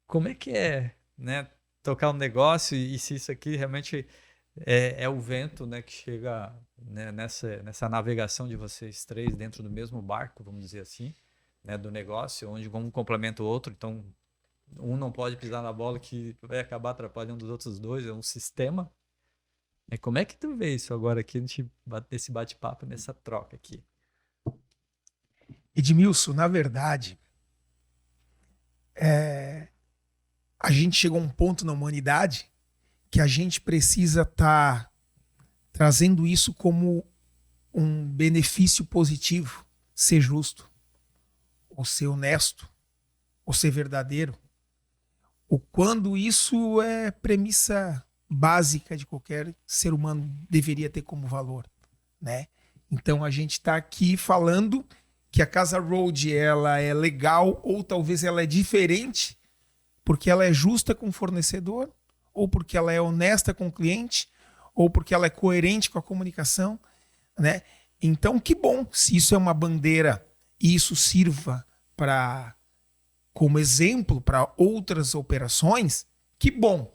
como é que é, né, tocar um negócio e se isso aqui realmente é o vento, né, que chega, né, nessa navegação de vocês 3 dentro do mesmo barco, vamos dizer assim, né, do negócio, onde um complementa o outro, então um não pode pisar na bola que vai acabar atrapalhando os outros dois, é um sistema. Como é que tu vê isso agora aqui, nesse bate-papo, nessa troca aqui? Edmilson, na verdade, a gente chegou a um ponto na humanidade que a gente precisa estar trazendo isso como um benefício positivo, ser justo, ou ser honesto, ou ser verdadeiro. O quando isso é premissa básica de qualquer ser humano deveria ter como valor, né? Então a gente está aqui falando que a Casa Road ela é legal ou talvez ela é diferente porque ela é justa com o fornecedor ou porque ela é honesta com o cliente ou porque ela é coerente com a comunicação, né? Então que bom se isso é uma bandeira e isso sirva como exemplo para outras operações, que bom.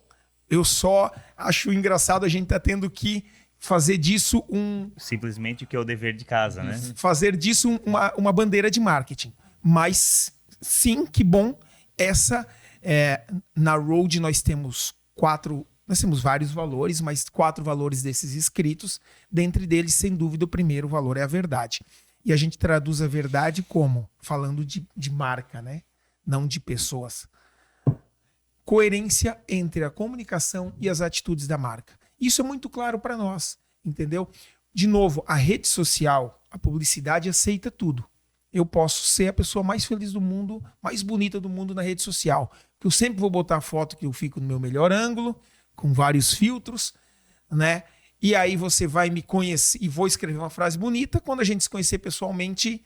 Eu só acho engraçado a gente tá tendo que fazer disso simplesmente o que é o dever de casa, né? Fazer disso uma bandeira de marketing. Mas sim, que bom. Na Road nós temos vários valores, mas 4 valores desses escritos. Dentre deles, sem dúvida, o primeiro valor é a verdade. E a gente traduz a verdade como? Falando de marca, né? Não de pessoas. Coerência entre a comunicação e as atitudes da marca. Isso é muito claro para nós, entendeu? De novo, a rede social, a publicidade aceita tudo. eu posso ser a pessoa mais feliz do mundo, mais bonita do mundo na rede social. Porque eu sempre vou botar a foto que eu fico no meu melhor ângulo, com vários filtros, né? E aí você vai me conhecer e vou escrever uma frase bonita. Quando a gente se conhecer pessoalmente,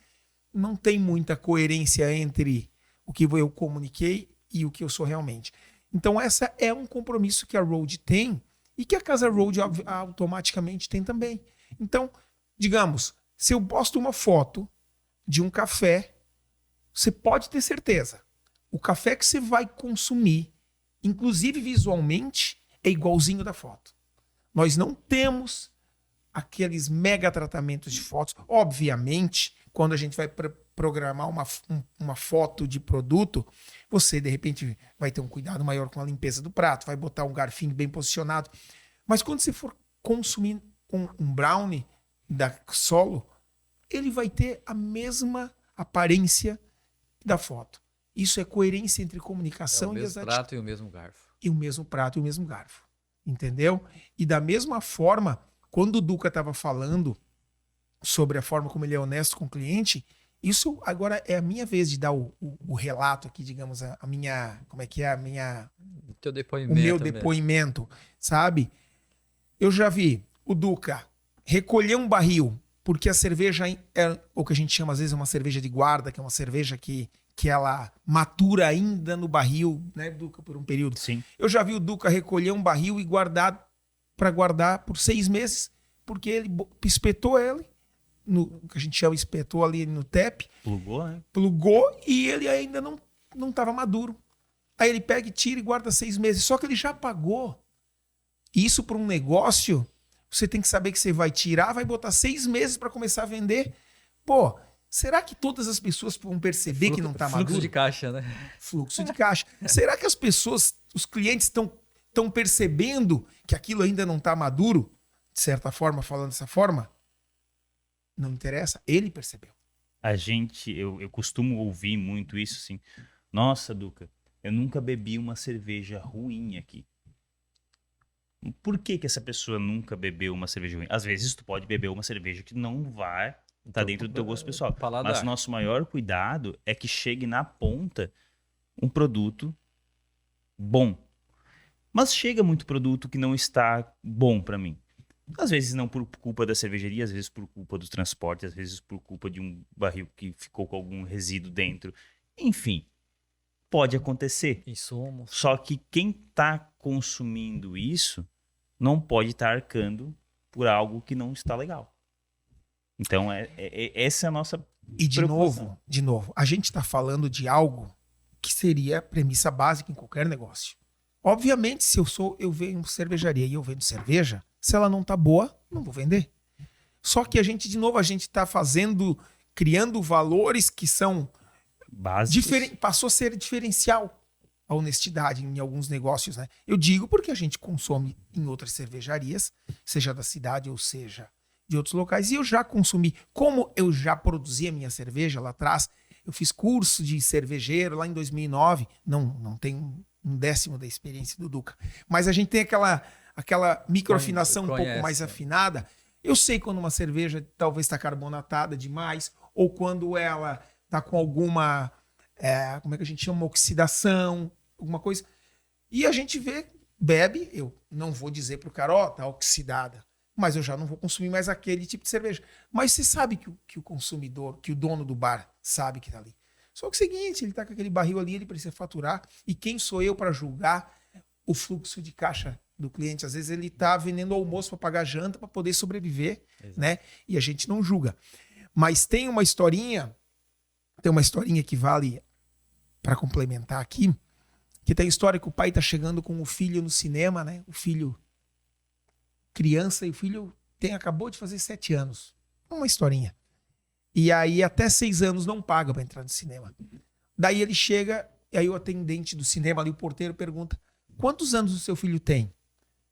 não tem muita coerência entre o que eu comuniquei e o que eu sou realmente. Então, essa é um compromisso que a Road tem e que a Casa Road automaticamente tem também. Então, digamos, se eu posto uma foto de um café, você pode ter certeza. O café que você vai consumir, inclusive visualmente, é igualzinho da foto. Nós não temos aqueles mega tratamentos de fotos. Obviamente, quando a gente vai programar uma foto de produto, você, de repente, vai ter um cuidado maior com a limpeza do prato, vai botar um garfinho bem posicionado. Mas quando você for consumir um brownie da Solo, ele vai ter a mesma aparência da foto. Isso é coerência entre comunicação É o e as mesmo prato e o mesmo garfo. e o mesmo prato e o mesmo garfo. Entendeu? E da mesma forma, quando o Duca estava falando sobre a forma como ele é honesto com o cliente, isso agora é a minha vez de dar o relato aqui, digamos, a minha, como é que é, O teu o depoimento. meu mesmo. depoimento, sabe? Eu já vi o Duca recolher um barril, porque a cerveja é o que a gente chama às vezes uma cerveja de guarda, que é uma cerveja que ela matura ainda no barril, né, Duca, por um período. Sim. Eu já vi o Duca recolher um barril e guardar por 6 meses, porque ele espetou ele, no que a gente chama espetou ali no TEP, Plugou, né? plugou e ele ainda não estava maduro. Aí ele pega e tira e guarda 6 meses. Só que ele já pagou. Isso para um negócio, você tem que saber que você vai tirar, vai botar 6 meses para começar a vender. Pô, será que todas as pessoas vão perceber que não está maduro? Fluxo de caixa, né? Fluxo de caixa. Será que as pessoas, os clientes estão percebendo que aquilo ainda não está maduro? De certa forma, falando dessa forma? Não interessa, ele percebeu. Eu costumo ouvir muito isso, assim. Nossa, Duca, eu nunca bebi uma cerveja ruim aqui. Por que essa pessoa nunca bebeu uma cerveja ruim? Às vezes tu pode beber uma cerveja que não vai estar dentro do teu gosto pessoal. Paladar. Mas o nosso maior cuidado é que chegue na ponta um produto bom. Mas chega muito produto que não está bom para mim. Às vezes não por culpa da cervejaria, às vezes por culpa do transporte, às vezes por culpa de um barril que ficou com algum resíduo dentro. Enfim, pode acontecer. Insumos. Só que quem está consumindo isso não pode estar arcando por algo que não está legal. Então, essa é a nossa E preocupação. de novo, a gente está falando de algo que seria premissa básica em qualquer negócio. Obviamente, se eu venho cervejaria e eu vendo cerveja, se ela não tá boa, não vou vender. Só que de novo, a gente está criando valores que são Básicos. passou a ser diferencial a honestidade em alguns negócios, né? Eu digo porque a gente consome em outras cervejarias, seja da cidade ou seja de outros locais, e eu já consumi. Como eu já produzia minha cerveja lá atrás, eu fiz curso de cervejeiro lá em 2009, não tenho um décimo da experiência do Duca, mas a gente tem aquela microafinação um pouco Conhece, mais né? afinada. Eu sei quando uma cerveja talvez está carbonatada demais, ou quando ela está com alguma, como é que a gente chama, oxidação, alguma coisa. E a gente bebe, eu não vou dizer pro cara, ó, tá oxidada, mas eu já não vou consumir mais aquele tipo de cerveja. Mas você sabe que o consumidor, que o dono do bar sabe que tá ali. Só que é o seguinte, ele tá com aquele barril ali, ele precisa faturar, e quem sou eu para julgar o fluxo de caixa do cliente? Às vezes ele tá vendendo almoço para pagar janta para poder sobreviver, né? E a gente não julga. Mas tem uma historinha que vale para complementar aqui, que tem a história que o pai tá chegando com o filho no cinema, né? O filho criança, e o filho acabou de fazer 7 anos. Uma historinha. E aí até 6 anos não paga para entrar no cinema. Daí ele chega, e aí o atendente do cinema ali, o porteiro, pergunta: quantos anos o seu filho tem?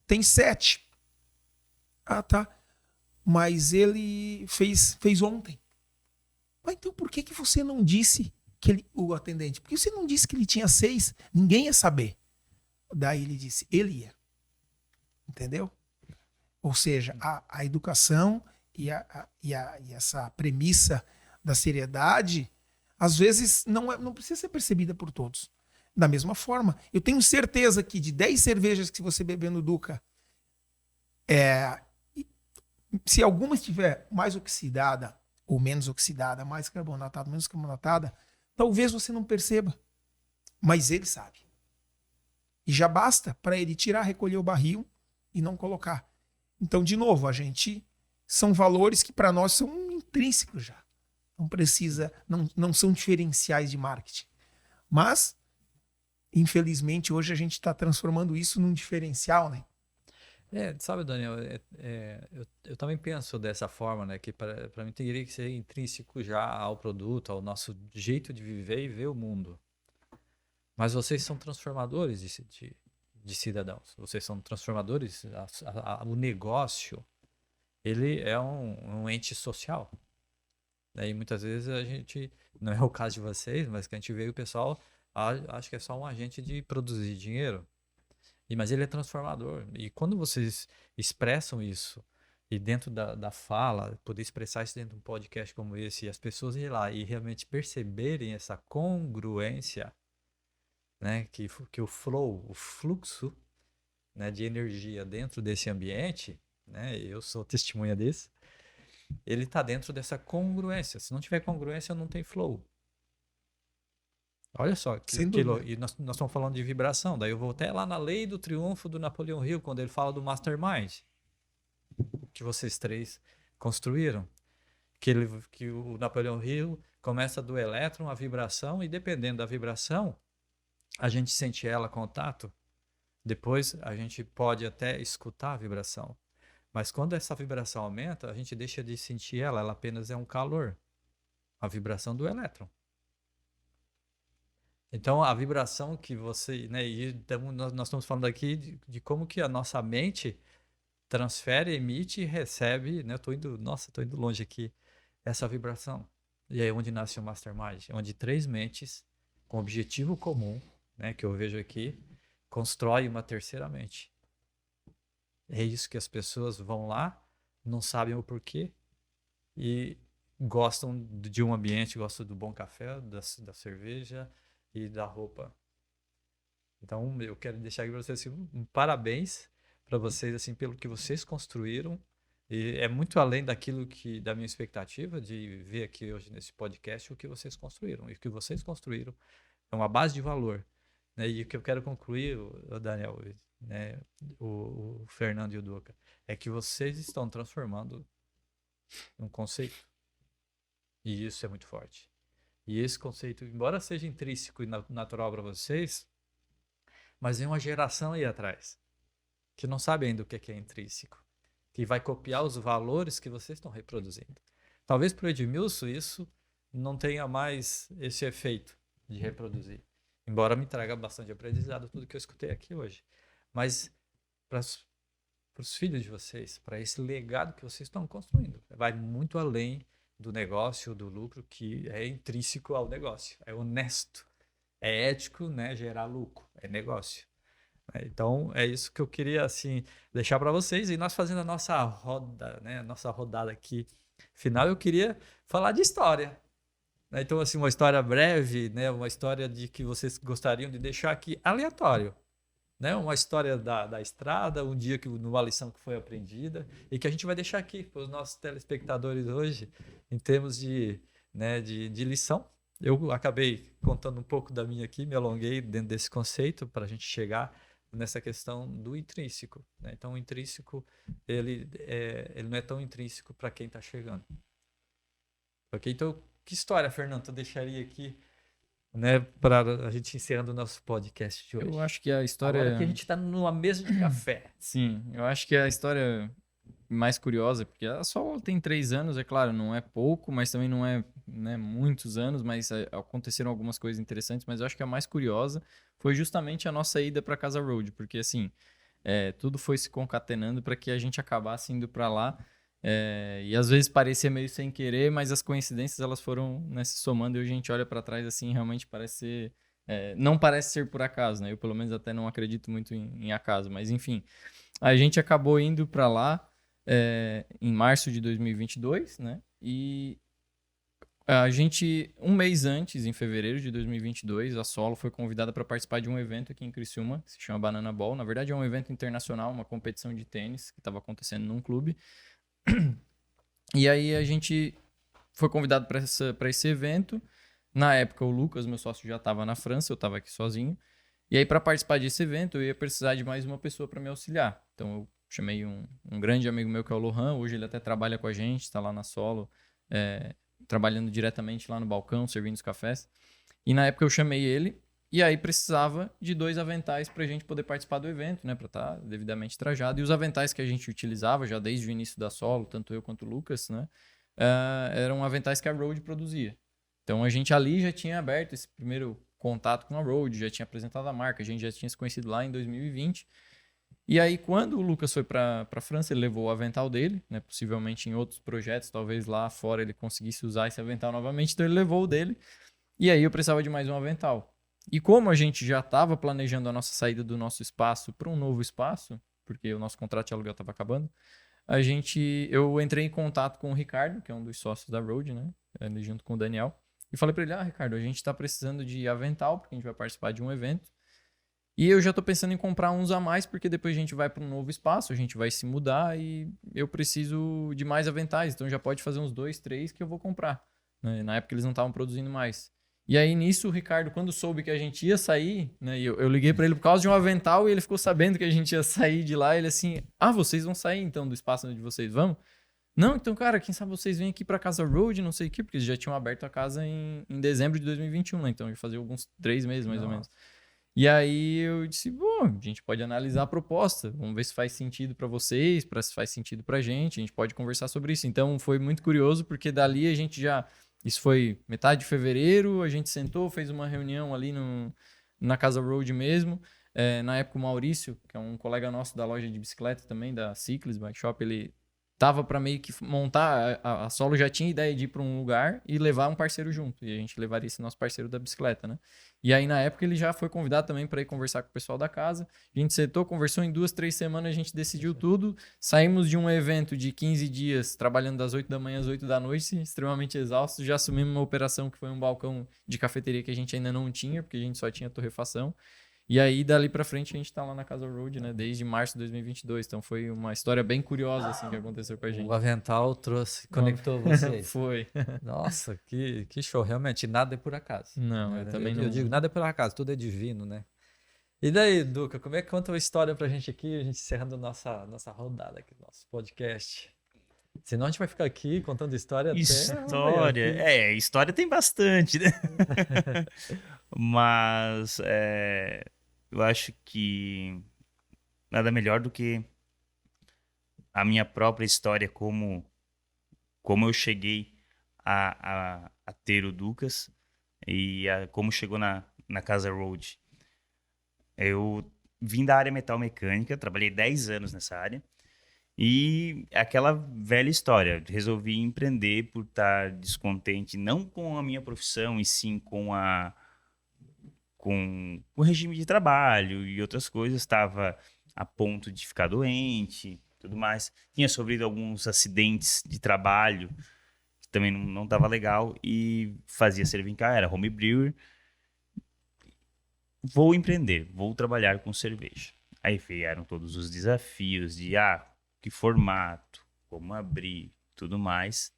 Tem 7. Ah, tá. Mas ele fez ontem. Mas então por que você não disse o atendente? Porque você não disse que ele tinha 6? Ninguém ia saber. Daí ele disse, ele ia. Entendeu? Ou seja, a educação e essa premissa da seriedade, às vezes não precisa ser percebida por todos. Da mesma forma, eu tenho certeza que de 10 cervejas que você beber no Duca, se alguma estiver mais oxidada ou menos oxidada, mais carbonatada, menos carbonatada, talvez você não perceba, mas ele sabe. E já basta para ele tirar, recolher o barril e não colocar. Então, de novo, são valores que para nós são intrínsecos já. Não precisa, não são diferenciais de marketing. Mas, infelizmente, hoje a gente está transformando isso num diferencial, né? Sabe, Daniel, eu também penso dessa forma, né? Que para mim teria que ser intrínseco já ao produto, ao nosso jeito de viver e ver o mundo. Mas vocês são transformadores de cidadãos. Vocês são transformadores. O negócio, ele é um ente social. Né? E muitas vezes a gente, não é o caso de vocês, mas que a gente vê o pessoal, acho que é só um agente de produzir dinheiro. Mas ele é transformador. E quando vocês expressam isso, e dentro da fala, poder expressar isso dentro de um podcast como esse, e as pessoas irem lá e realmente perceberem essa congruência, né, que o flow, o fluxo, né, de energia dentro desse ambiente, né, eu sou testemunha disso, ele está dentro dessa congruência. Se não tiver congruência, não tem flow. Olha só, e nós estamos falando de vibração. Daí eu vou até lá na Lei do Triunfo do Napoleão Hill, quando ele fala do Mastermind, que vocês três construíram. Que o Napoleão Hill começa do elétron, a vibração, e dependendo da vibração, a gente sente ela contato. Depois a gente pode até escutar a vibração. Mas quando essa vibração aumenta, a gente deixa de sentir ela apenas é um calor. A vibração do elétron. Então, a vibração que você... Né, nós estamos falando aqui de como que a nossa mente transfere, emite e recebe... Né, estou indo longe aqui. Essa vibração. E aí é onde nasce o Mastermind. Onde 3 mentes com objetivo comum, né, que eu vejo aqui, constroem uma terceira mente. É isso que as pessoas vão lá, não sabem o porquê e gostam de um ambiente, gostam do bom café, da cerveja e da roupa. Então, eu quero deixar aqui para vocês assim, um parabéns para vocês assim pelo que vocês construíram. E é muito além da minha expectativa de ver aqui hoje nesse podcast o que vocês construíram. E o que vocês construíram é uma base de valor. Né? E o que eu quero concluir, o Daniel, né, o Fernando e o Duca, é que vocês estão transformando um conceito. E isso é muito forte. E esse conceito, embora seja intrínseco e natural para vocês, mas tem uma geração aí atrás que não sabe ainda o que é intrínseco, que vai copiar os valores que vocês estão reproduzindo. Talvez para o Edmilson isso não tenha mais esse efeito de reproduzir, embora me traga bastante aprendizado tudo que eu escutei aqui hoje. Mas para os filhos de vocês, para esse legado que vocês estão construindo, vai muito além do negócio, do lucro, que é intrínseco ao negócio. É honesto, é ético, né? Gerar lucro, é negócio. Então, é isso que eu queria assim deixar para vocês. E nós fazendo a nossa roda, né? A nossa rodada aqui final, eu queria falar de história. Então, assim, uma história breve, né? Uma história de que vocês gostariam de deixar aqui aleatório. Né? Uma história da estrada, um dia numa lição que foi aprendida e que a gente vai deixar aqui para os nossos telespectadores hoje, em termos de lição. Eu acabei contando um pouco da minha aqui, me alonguei dentro desse conceito para a gente chegar nessa questão do intrínseco. Né? Então, o intrínseco, ele não é tão intrínseco para quem está chegando. Okay? Então, que história, Fernando, tu deixaria aqui, né, para a gente encerrando o nosso podcast de hoje? Eu acho que a história... Agora que a gente está numa mesa de café. Sim, eu acho que a história mais curiosa, porque ela só tem 3 anos, é claro, não é pouco, mas também não é, né, muitos anos, mas aconteceram algumas coisas interessantes, mas eu acho que a mais curiosa foi justamente a nossa ida para Casa Road, porque assim, tudo foi se concatenando para que a gente acabasse indo para lá, e às vezes parecia meio sem querer, mas as coincidências elas foram, né, se somando e a gente olha para trás assim, realmente parece ser, não parece ser por acaso, né? Eu pelo menos até não acredito muito em acaso, mas enfim, a gente acabou indo para lá em março de 2022, né? E A gente, um mês antes, em fevereiro de 2022, a Solo foi convidada para participar de um evento aqui em Criciúma, que se chama Banana Ball. Na verdade, é um evento internacional, uma competição de tênis que estava acontecendo num clube. E aí a gente foi convidado para esse evento. Na época, o Lucas, meu sócio, já estava na França, eu estava aqui sozinho. E aí, para participar desse evento, eu ia precisar de mais uma pessoa para me auxiliar. Então, eu chamei um grande amigo meu, que é o Lohan. Hoje ele até trabalha com a gente, está lá na Solo, trabalhando diretamente lá no balcão, servindo os cafés. E na época eu chamei ele, e aí precisava de 2 aventais para a gente poder participar do evento, né? Para estar devidamente trajado. E os aventais que a gente utilizava já desde o início da Solo, tanto eu quanto o Lucas, né? Eram aventais que a Road produzia. Então a gente ali já tinha aberto esse primeiro contato com a Road, já tinha apresentado a marca, a gente já tinha se conhecido lá em 2020. E aí, quando o Lucas foi para a França, ele levou o avental dele, né? Possivelmente em outros projetos, talvez lá fora ele conseguisse usar esse avental novamente, então ele levou o dele. E aí eu precisava de mais um avental. E como a gente já estava planejando a nossa saída do nosso espaço para um novo espaço, porque o nosso contrato de aluguel estava acabando, eu entrei em contato com o Ricardo, que é um dos sócios da Road, né? Ele junto com o Daniel. E falei para ele, Ricardo, a gente está precisando de avental, porque a gente vai participar de um evento. E eu já estou pensando em comprar uns a mais, porque depois a gente vai para um novo espaço, a gente vai se mudar e eu preciso de mais aventais. Então já pode fazer uns 2, 3 que eu vou comprar. Né? Na época eles não estavam produzindo mais. E aí nisso o Ricardo, quando soube que a gente ia sair, né, eu liguei para ele por causa de um avental e ele ficou sabendo que a gente ia sair de lá. Ele assim, vocês vão sair então do espaço onde vocês vão? Não, então, cara, quem sabe vocês vêm aqui pra Casa Road, não sei o quê, porque eles já tinham aberto a casa em dezembro de 2021, né? Então, ia fazer alguns 3 meses, mais ou menos. E aí eu disse, bom, a gente pode analisar a proposta, vamos ver se faz sentido pra vocês, se faz sentido pra gente, a gente pode conversar sobre isso. Então, foi muito curioso, porque dali a gente já... Isso foi metade de fevereiro, a gente sentou, fez uma reunião ali na Casa Road mesmo. Na época, o Maurício, que é um colega nosso da loja de bicicleta também, da Cyclis Bike Shop, ele tava para meio que montar, a Solo já tinha ideia de ir para um lugar e levar um parceiro junto, e a gente levaria esse nosso parceiro da bicicleta, né? E aí na época ele já foi convidado também para ir conversar com o pessoal da casa, a gente sentou, conversou em 2, 3 semanas, a gente decidiu tudo, saímos de um evento de 15 dias, trabalhando das 8 da manhã às 8 da noite, extremamente exaustos, já assumimos uma operação que foi um balcão de cafeteria que a gente ainda não tinha, porque a gente só tinha torrefação. E aí, dali pra frente, a gente tá lá na Casa Road, né? Desde março de 2022. Então, foi uma história bem curiosa, assim, que aconteceu com a gente. O avental conectou vocês. Foi. Nossa, que show. Realmente, nada é por acaso. Não, eu também não. Eu digo, nada é por acaso, tudo é divino, né? E daí, Duca, como é que conta uma história pra gente aqui, a gente encerrando nossa rodada aqui, nosso podcast? Senão a gente vai ficar aqui contando história História. História tem bastante, né? Mas eu acho que nada melhor do que a minha própria história, como eu cheguei a ter o Ducas e como chegou na Casa Road. Eu vim da área metal mecânica, trabalhei 10 anos nessa área. E aquela velha história, resolvi empreender por estar descontente, não com a minha profissão, e sim com o regime de trabalho e outras coisas. Estava a ponto de ficar doente, tudo mais. Tinha sofrido alguns acidentes de trabalho, que também não estava legal, e fazia cerveja, era home brewer. Vou empreender, vou trabalhar com cerveja. Aí vieram todos os desafios de que formato, como abrir, tudo mais,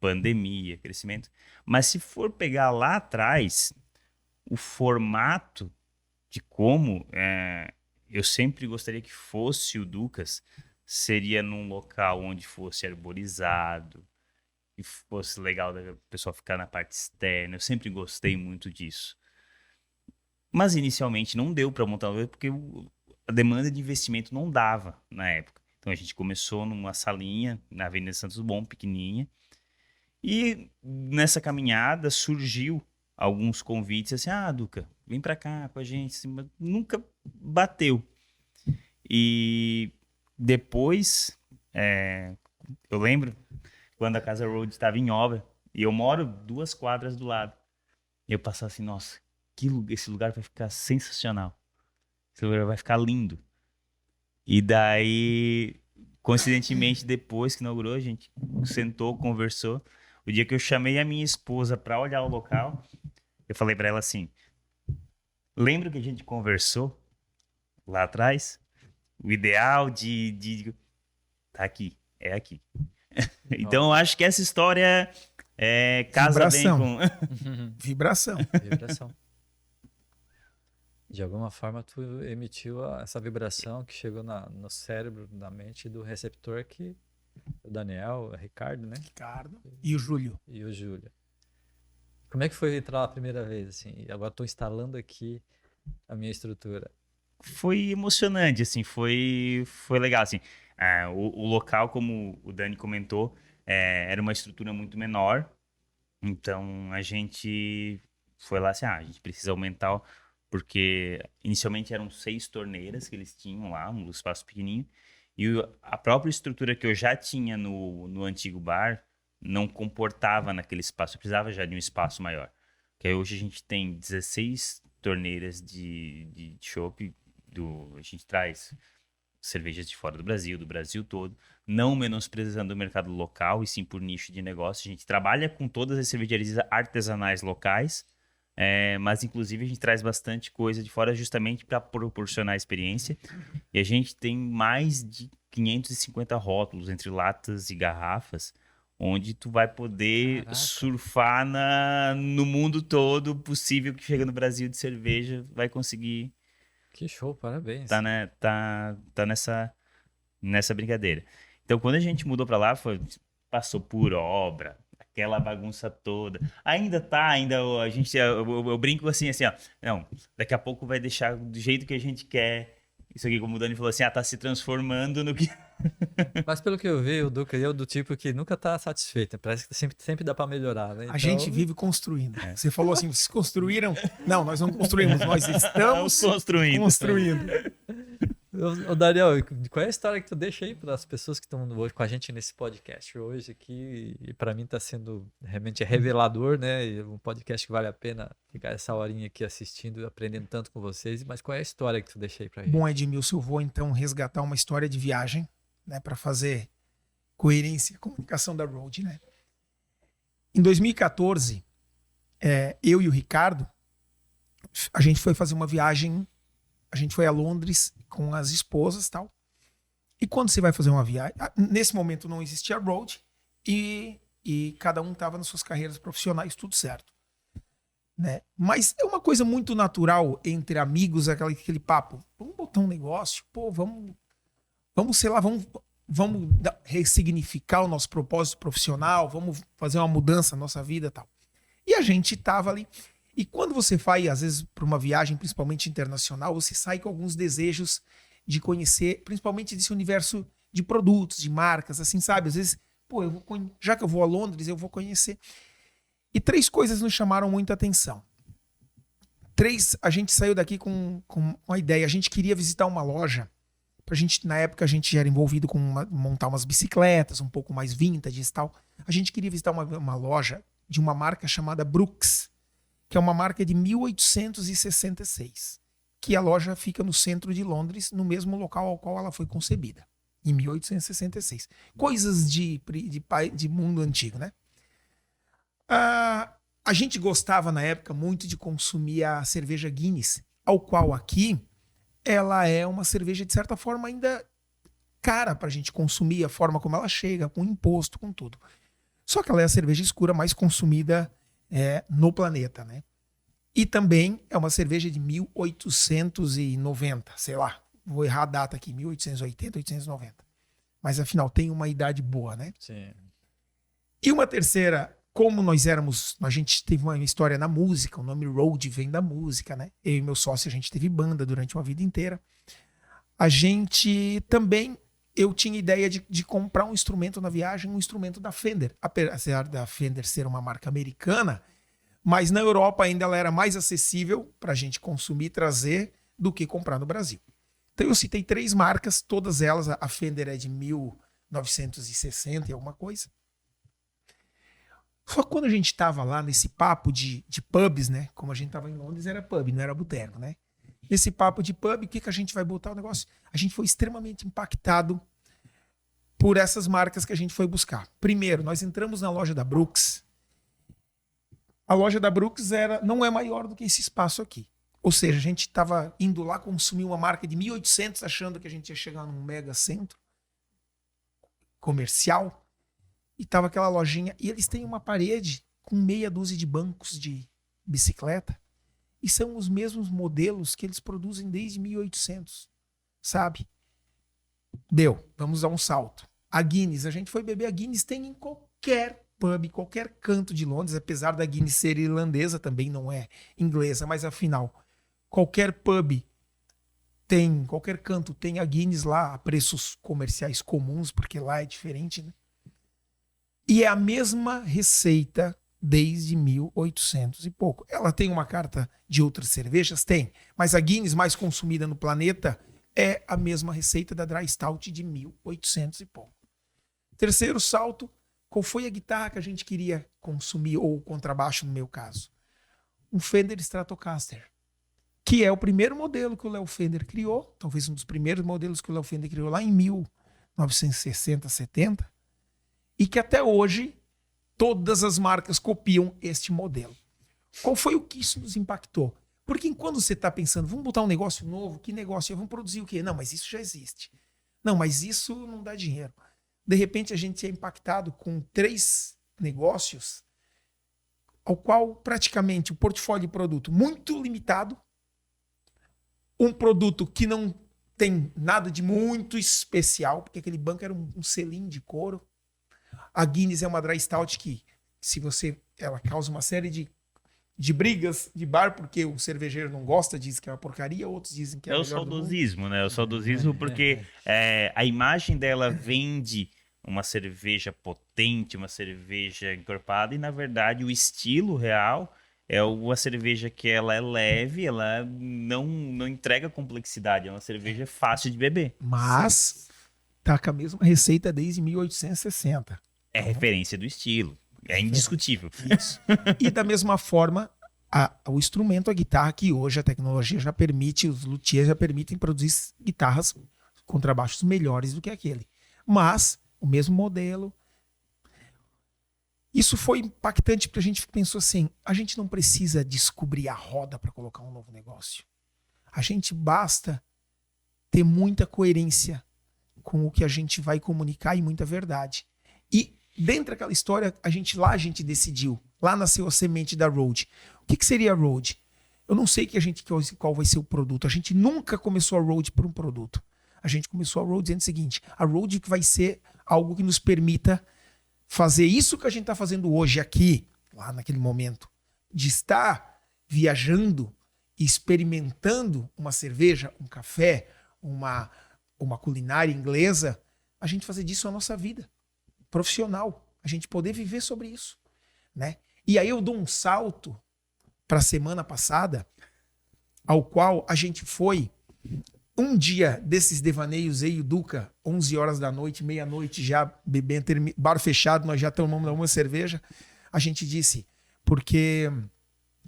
pandemia, crescimento. Mas se for pegar lá atrás, o formato de como eu sempre gostaria que fosse o Ducas, seria num local onde fosse arborizado, e fosse legal da pessoa ficar na parte externa. Eu sempre gostei muito disso. Mas inicialmente não deu para montar porque a demanda de investimento não dava na época. Então a gente começou numa salinha na Avenida Santos Dumont, pequenininha. E nessa caminhada surgiu alguns convites assim, Duca, vem para cá com a gente. Assim, mas nunca bateu. E depois, eu lembro quando a Casa Road estava em obra, e eu moro 2 quadras do lado. E eu passava assim, nossa, esse lugar vai ficar sensacional. Esse lugar vai ficar lindo. E daí, coincidentemente, depois que inaugurou, a gente sentou, conversou. O dia que eu chamei a minha esposa para olhar o local, eu falei para ela assim: lembra que a gente conversou lá atrás? O ideal tá aqui, é aqui. Então eu acho que essa história casa bem Vibração. com. Vibração. Vibração. De alguma forma, tu emitiu essa vibração que chegou no cérebro, na mente do receptor que o Daniel, o Ricardo, né? Ricardo e o Júlio. E o Júlio. Como é que foi entrar a primeira vez, assim? Agora estou instalando aqui a minha estrutura. Foi emocionante, assim, foi legal, assim. O local, como o Dani comentou, era uma estrutura muito menor, então a gente foi lá assim, a gente precisa aumentar, porque inicialmente eram 6 torneiras que eles tinham lá, um espaço pequenininho, e a própria estrutura que eu já tinha no antigo bar não comportava naquele espaço, eu precisava já de um espaço maior. Porque aí hoje a gente tem 16 torneiras de chopp, a gente traz cervejas de fora do Brasil todo, não menosprezando o mercado local e sim por nicho de negócio. A gente trabalha com todas as cervejarias artesanais locais, mas inclusive a gente traz bastante coisa de fora justamente para proporcionar experiência. E a gente tem mais de 550 rótulos entre latas e garrafas, onde tu vai poder Caraca. surfar no mundo todo possível que chega no Brasil de cerveja, vai conseguir Que show, parabéns. tá nessa brincadeira. Então, quando a gente mudou pra lá, passou por obra, aquela bagunça toda. Ainda eu brinco assim, ó. Não, daqui a pouco vai deixar do jeito que a gente quer. Isso aqui, como o Dani falou assim, tá se transformando no que... Mas pelo que eu vi, o Duca é o do tipo que nunca tá satisfeito. Parece que sempre dá para melhorar, né? A gente vive construindo. Você falou assim, vocês construíram? Não, nós não construímos, nós estamos construindo. Ô Daniel, qual é a história que tu deixa aí para as pessoas que estão hoje com a gente nesse podcast hoje aqui? E para mim está sendo realmente revelador, né? E um podcast que vale a pena ficar essa horinha aqui assistindo, aprendendo tanto com vocês. Mas qual é a história que tu deixa aí para gente? Bom, Edmilson, eu vou então resgatar uma história de viagem, né, para fazer coerência, comunicação da Road, né? Em 2014, eu e o Ricardo, a gente foi fazer uma viagem. A gente foi a Londres com as esposas e tal. E quando você vai fazer uma viagem... Nesse momento não existia road e cada um estava nas suas carreiras profissionais, tudo certo. Né? Mas é uma coisa muito natural entre amigos, aquele papo. Vamos botar um negócio, pô, vamos sei lá, vamos ressignificar o nosso propósito profissional, vamos fazer uma mudança na nossa vida e tal. E a gente estava ali... E quando você vai, às vezes, para uma viagem, principalmente internacional, você sai com alguns desejos de conhecer, principalmente desse universo de produtos, de marcas, assim, sabe? Às vezes, pô, já que eu vou a Londres, eu vou conhecer. E 3 coisas nos chamaram muita atenção. 3, a gente saiu daqui com uma ideia. A gente queria visitar uma loja. Na época, a gente já era envolvido com montar umas bicicletas, um pouco mais vintage e tal. A gente queria visitar uma loja de uma marca chamada Brooks, que é uma marca de 1866, que a loja fica no centro de Londres, no mesmo local ao qual ela foi concebida, em 1866. Coisas de mundo antigo, né? A gente gostava, na época, muito de consumir a cerveja Guinness, ao qual aqui ela é uma cerveja, de certa forma, ainda cara para a gente consumir, a forma como ela chega, com imposto, com tudo. Só que ela é a cerveja escura mais consumida no planeta, né? E também é uma cerveja de 1890, sei lá, vou errar a data aqui, 1880, 1890. Mas afinal, tem uma idade boa, né? Sim. E uma terceira, como a gente teve uma história na música, o nome Road vem da música, né? Eu e meu sócio, a gente teve banda durante uma vida inteira. A gente também... Eu tinha ideia de comprar um instrumento na viagem, um instrumento da Fender. Apesar da Fender ser uma marca americana, mas na Europa ainda ela era mais acessível para a gente consumir e trazer do que comprar no Brasil. Então eu citei 3 marcas, todas elas, a Fender é de 1960 e alguma coisa. Só que quando a gente estava lá nesse papo de pubs, né? Como a gente estava em Londres, era pub, não era boteco, né? Nesse papo de pub, o que a gente vai botar o negócio? A gente foi extremamente impactado por essas marcas que a gente foi buscar. Primeiro, nós entramos na loja da Brooks. A loja da Brooks não é maior do que esse espaço aqui. Ou seja, a gente estava indo lá consumir uma marca de 1.800, achando que a gente ia chegar num mega centro comercial. E estava aquela lojinha. E eles têm uma parede com meia dúzia de bancos de bicicleta. E são os mesmos modelos que eles produzem desde 1800. Sabe? Deu. Vamos dar um salto. A Guinness. A gente foi beber a Guinness. Tem em qualquer pub, qualquer canto de Londres. Apesar da Guinness ser irlandesa, também não é inglesa. Mas afinal, qualquer pub tem, qualquer canto tem a Guinness lá a preços comerciais comuns, porque lá é diferente, né? E é a mesma receita desde 1800 e pouco. Ela tem uma carta de outras cervejas? Tem. Mas a Guinness mais consumida no planeta é a mesma receita da Dry Stout de 1800 e pouco. Terceiro salto, qual foi a guitarra que a gente queria consumir, ou o contrabaixo no meu caso? Um Fender Stratocaster, que é o primeiro modelo que o Léo Fender criou, talvez um dos primeiros modelos que o Léo Fender criou lá em 1960, 70, e que até hoje todas as marcas copiam este modelo. Qual foi o que isso nos impactou? Porque quando você está pensando, vamos botar um negócio novo, que negócio? Vamos produzir o quê? Não, mas isso já existe. Não, mas isso não dá dinheiro. De repente a gente é impactado com 3 negócios, ao qual praticamente o portfólio de produto muito limitado, um produto que não tem nada de muito especial, porque aquele banco era um selim de couro. A Guinness é uma dry stout que, ela causa uma série de brigas de bar, porque o cervejeiro não gosta, diz que é uma porcaria, outros dizem que é a o melhor do mundo. saudosismo, né? O saudosismo porque a imagem dela vende uma cerveja potente, uma cerveja encorpada, e na verdade o estilo real é uma cerveja que ela é leve, ela não entrega complexidade, é uma cerveja fácil de beber. Mas tá com a mesma receita desde 1860. É referência do estilo, é indiscutível. Isso. E da mesma forma, o instrumento, a guitarra, que hoje a tecnologia já permite, os luthiers já permitem produzir guitarras contrabaixos melhores do que aquele. Mas o mesmo modelo. Isso foi impactante porque a gente pensou assim, a gente não precisa descobrir a roda para colocar um novo negócio. A gente basta ter muita coerência com o que a gente vai comunicar e muita verdade. E dentro daquela história, a gente decidiu. Lá nasceu a semente da Road. O que seria a Road? Eu não sei qual vai ser o produto. A gente nunca começou a Road por um produto. A gente começou a Road dizendo o seguinte, a Road que vai ser algo que nos permita fazer isso que a gente está fazendo hoje aqui, lá naquele momento, de estar viajando e experimentando uma cerveja, um café, uma culinária inglesa, a gente fazer disso a nossa vida profissional, a gente poder viver sobre isso, né? E aí eu dou um salto para a semana passada, ao qual a gente foi um dia desses devaneios, eu e o Duca, 11 horas da noite, meia-noite, já bebendo, bar fechado, nós já tomamos uma cerveja. A gente disse, porque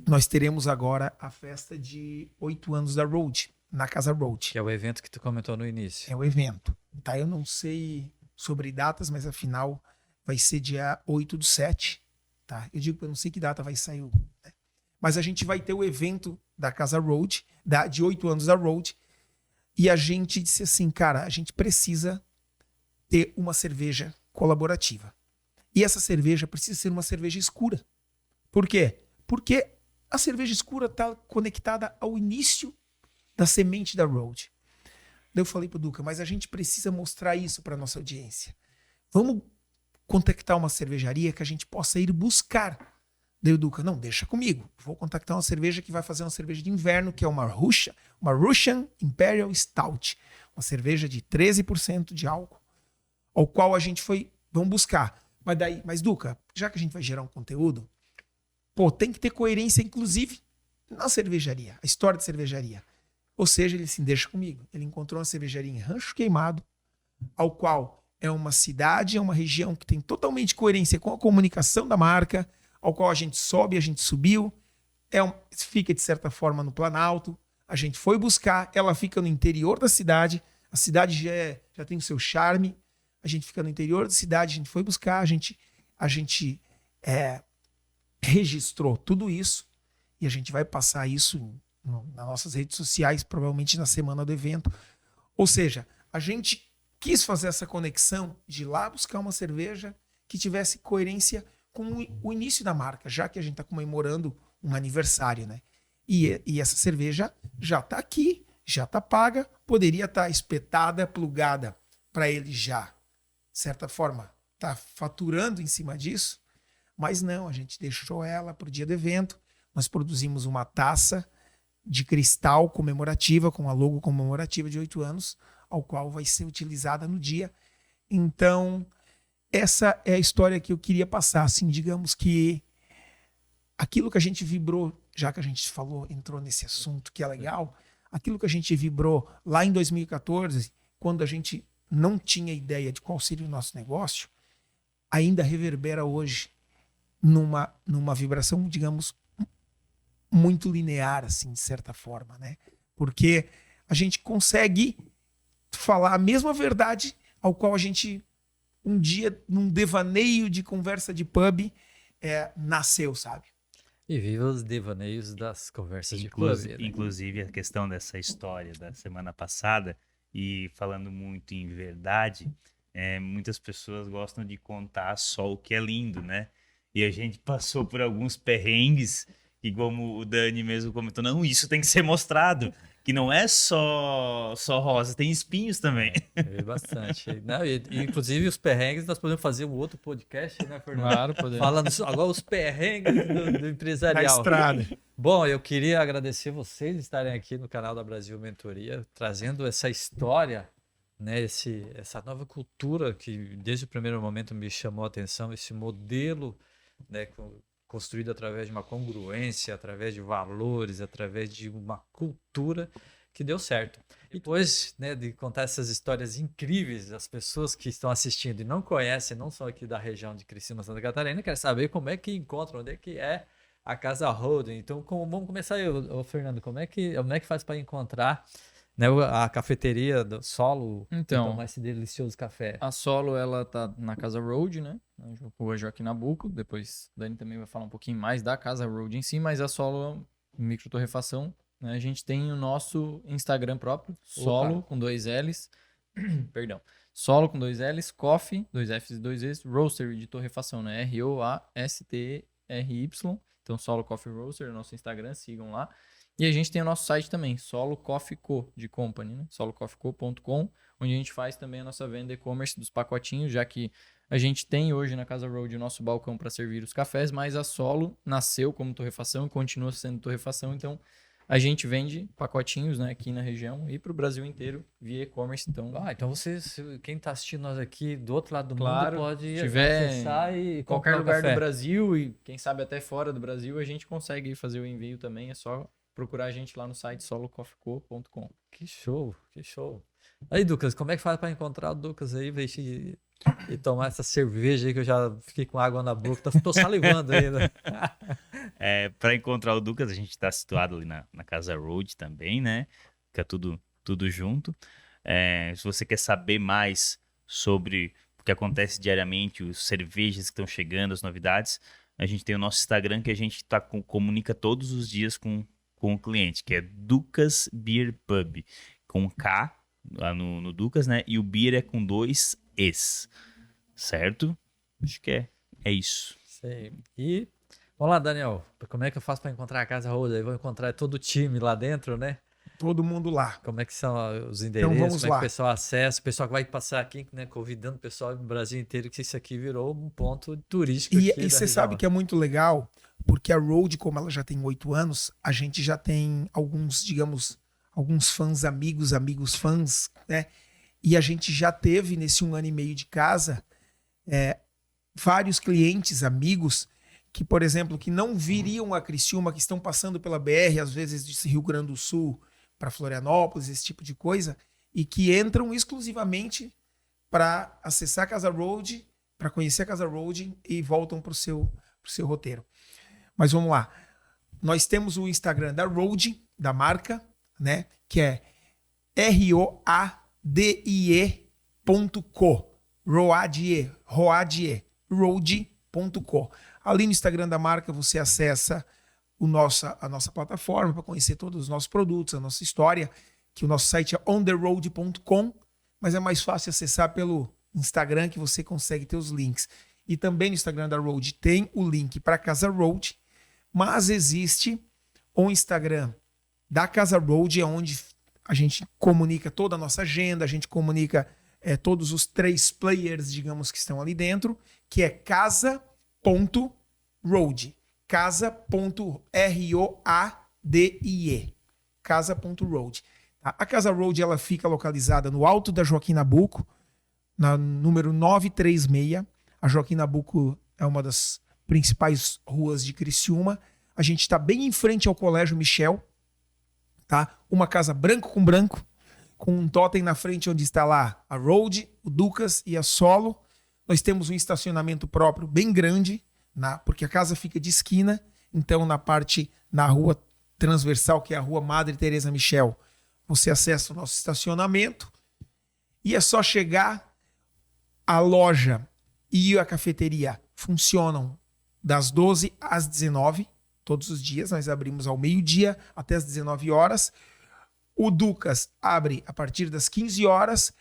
nós teremos agora a festa de 8 anos da Road, na Casa Road. Que é o evento que tu comentou no início. É o evento. Tá? Eu não sei sobre datas, mas afinal vai ser dia 8/7. Tá? Eu digo que eu não sei que data vai sair. Né? Mas a gente vai ter o evento da Casa Road, de 8 anos da Road. E a gente disse assim, cara, a gente precisa ter uma cerveja colaborativa. E essa cerveja precisa ser uma cerveja escura. Por quê? Porque a cerveja escura está conectada ao início da semente da Road. Daí eu falei pro Duca, mas a gente precisa mostrar isso para nossa audiência. Vamos contactar uma cervejaria que a gente possa ir buscar. Daí o Duca, não, deixa comigo. Vou contactar uma cerveja que vai fazer uma cerveja de inverno, que é uma Russian Imperial Stout. Uma cerveja de 13% de álcool, ao qual a gente foi, vamos buscar. Mas Duca, já que a gente vai gerar um conteúdo, tem que ter coerência, inclusive, na cervejaria, a história de cervejaria. Ou seja, ele assim, deixa comigo. Ele encontrou uma cervejaria em Rancho Queimado, ao qual é uma cidade, é uma região que tem totalmente coerência com a comunicação da marca, ao qual a gente sobe, a gente subiu, fica de certa forma no Planalto, a gente foi buscar, ela fica no interior da cidade, a cidade já tem o seu charme, a gente fica no interior da cidade, a gente foi buscar, a gente registrou tudo isso e a gente vai passar isso nas nossas redes sociais, provavelmente na semana do evento. Ou seja, a gente quis fazer essa conexão de ir lá buscar uma cerveja que tivesse coerência com o início da marca, já que a gente está comemorando um aniversário, né? E essa cerveja já está aqui, já está paga, poderia estar espetada, plugada para ele já, de certa forma, tá faturando em cima disso, mas não, a gente deixou ela para o dia do evento. Nós produzimos uma taça de cristal comemorativa, com a logo comemorativa de 8 anos, ao qual vai ser utilizada no dia. Então, essa é a história que eu queria passar. Assim, digamos que aquilo que a gente vibrou, já que a gente entrou nesse assunto que é legal, aquilo que a gente vibrou lá em 2014, quando a gente não tinha ideia de qual seria o nosso negócio, ainda reverbera hoje numa vibração, digamos, muito linear, assim, de certa forma, né? Porque a gente consegue falar a mesma verdade ao qual a gente, um dia, num devaneio de conversa de pub, nasceu, sabe? E viva os devaneios das conversas de pub. Né? Inclusive, a questão dessa história da semana passada, e falando muito em verdade, muitas pessoas gostam de contar só o que é lindo, né? E a gente passou por alguns perrengues, e como o Dani mesmo comentou, não, isso tem que ser mostrado, que não é só rosa, tem espinhos também. Bastante. Não, inclusive, os perrengues, nós podemos fazer um outro podcast, né, Fernando? Claro, podemos. Falando agora os perrengues do empresarial. Na estrada. Bom, eu queria agradecer vocês estarem aqui no canal da Brasil Mentoria, trazendo essa história, né, essa nova cultura que desde o primeiro momento me chamou a atenção, esse modelo, né, construído através de uma congruência, através de valores, através de uma cultura que deu certo. E depois, né, de contar essas histórias incríveis, as pessoas que estão assistindo e não conhecem, não são aqui da região de Criciúma, Santa Catarina, querem saber como é que encontram, onde é que é a Casa Holding. Então, vamos começar aí, Fernando, como é que faz para encontrar, né, a cafeteria do Solo, Então, tomar esse delicioso café? A Solo, ela tá na Casa Road, né? Na Rua Joaquim Nabuco. Depois o Dani também vai falar um pouquinho mais da Casa Road em si, mas a Solo microtorrefação, né? A gente tem o nosso Instagram próprio, Solo com 2 L's. Perdão. Solo com 2 L's, Coffee, 2 F's e 2 E's, Roaster de torrefação, né? ROASTERY. Então, Solo Coffee Roaster, nosso Instagram, sigam lá. E a gente tem o nosso site também, Solo Coffee Co, de company, né? solocoffeeco.com, onde a gente faz também a nossa venda e-commerce dos pacotinhos, já que a gente tem hoje na Casa Road o nosso balcão para servir os cafés, mas a Solo nasceu como torrefação e continua sendo torrefação, então a gente vende pacotinhos, né, aqui na região e para o Brasil inteiro via e-commerce. Então, então vocês, quem está assistindo nós aqui do outro lado do claro, mundo pode acessar e qualquer comprar lugar café. do Brasil e quem sabe até fora do Brasil, a gente consegue fazer o envio também, é só procurar a gente lá no site solocoffeeco.com. Que show, que show. Aí, Ducas, como é que faz para encontrar o Ducas aí e tomar essa cerveja aí que eu já fiquei com água na boca, tô salivando ainda. Para encontrar o Ducas, a gente está situado ali na Casa Road também, né? Fica tudo junto. Se você quer saber mais sobre o que acontece diariamente, os cervejas que estão chegando, as novidades, a gente tem o nosso Instagram que a gente comunica todos os dias com o cliente, que é Ducas Beer Pub, com K lá no Ducas, né? E o Beer é com 2 Es, certo? Acho que é isso. Sei. E vamos lá, Daniel, como é que eu faço para encontrar a Casa Road? Eu vou encontrar todo o time lá dentro, né? Todo mundo lá. Como é que são os endereços, vamos como é lá. que o pessoal acessa, o pessoal que vai passar aqui, né, convidando o pessoal do Brasil inteiro, que isso aqui virou um ponto turístico aqui da E você região. sabe que é muito legal, porque a Road, como ela já tem 8 anos, a gente já tem alguns fãs amigos fãs, né? E a gente já teve, nesse 1 ano e meio de casa, vários clientes, amigos, que, por exemplo, que não viriam a Criciúma, que estão passando pela BR, às vezes de Rio Grande do Sul para Florianópolis, esse tipo de coisa, e que entram exclusivamente para acessar a Casa Road, para conhecer a Casa Road e voltam para o seu roteiro. Mas vamos lá. Nós temos o Instagram da Road, da marca, né? Que é ROADIE.co. roadier.com. Ali no Instagram da marca você acessa a nossa plataforma para conhecer todos os nossos produtos, a nossa história, que o nosso site é ontheroad.com, mas é mais fácil acessar pelo Instagram que você consegue ter os links. E também no Instagram da Road tem o link para Casa Road, mas existe o Instagram da Casa Road, é onde a gente comunica toda a nossa agenda, a gente comunica todos os 3 players, digamos, que estão ali dentro, que é casa.road. Casa.roadie. Casa.road. A Casa Road ela fica localizada no alto da Joaquim Nabuco, na número 936. A Joaquim Nabuco é uma das principais ruas de Criciúma. A gente está bem em frente ao Colégio Michel, tá? Uma casa branco com branco, com um totem na frente onde está lá a Road, o Ducas e a Solo. Nós temos um estacionamento próprio bem grande, porque a casa fica de esquina, então na rua transversal, que é a rua Madre Teresa Michel, você acessa o nosso estacionamento e é só chegar. A loja e a cafeteria funcionam das 12 às 19, todos os dias. Nós abrimos ao meio-dia até às 19 horas. O Ducas abre a partir das 15 horas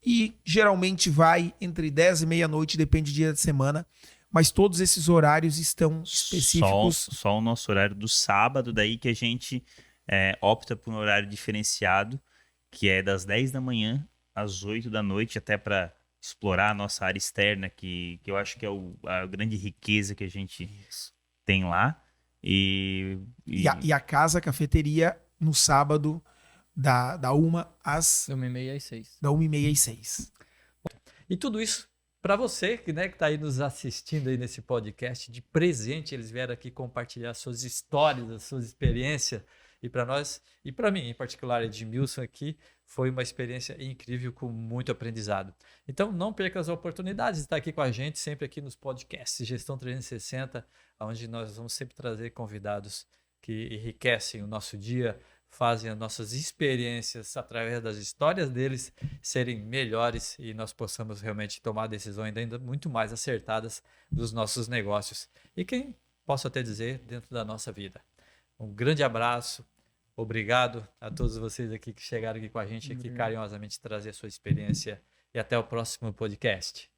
e geralmente vai entre 10 e meia-noite, depende do dia de semana. Mas todos esses horários estão específicos. Só o nosso horário do sábado, daí que a gente opta por um horário diferenciado, que é das 10 da manhã às 8 da noite, até para explorar a nossa área externa, que eu acho que é a grande riqueza que a gente tem lá. E a casa, a cafeteria, no sábado, da 1 às... 1h30 às 6. Da 1h30 às 6. E tudo isso para você que está aí nos assistindo aí nesse podcast, de presente, eles vieram aqui compartilhar suas histórias, as suas experiências. E para nós, e para mim em particular, Edmilson aqui, foi uma experiência incrível com muito aprendizado. Então não perca as oportunidades de estar aqui com a gente, sempre aqui nos podcasts Gestão 360, onde nós vamos sempre trazer convidados que enriquecem o nosso dia, fazem as nossas experiências através das histórias deles serem melhores e nós possamos realmente tomar decisões ainda muito mais acertadas dos nossos negócios. E quem posso até dizer, dentro da nossa vida. Um grande abraço. Obrigado a todos vocês aqui que chegaram aqui com a gente, aqui carinhosamente trazer a sua experiência e até o próximo podcast.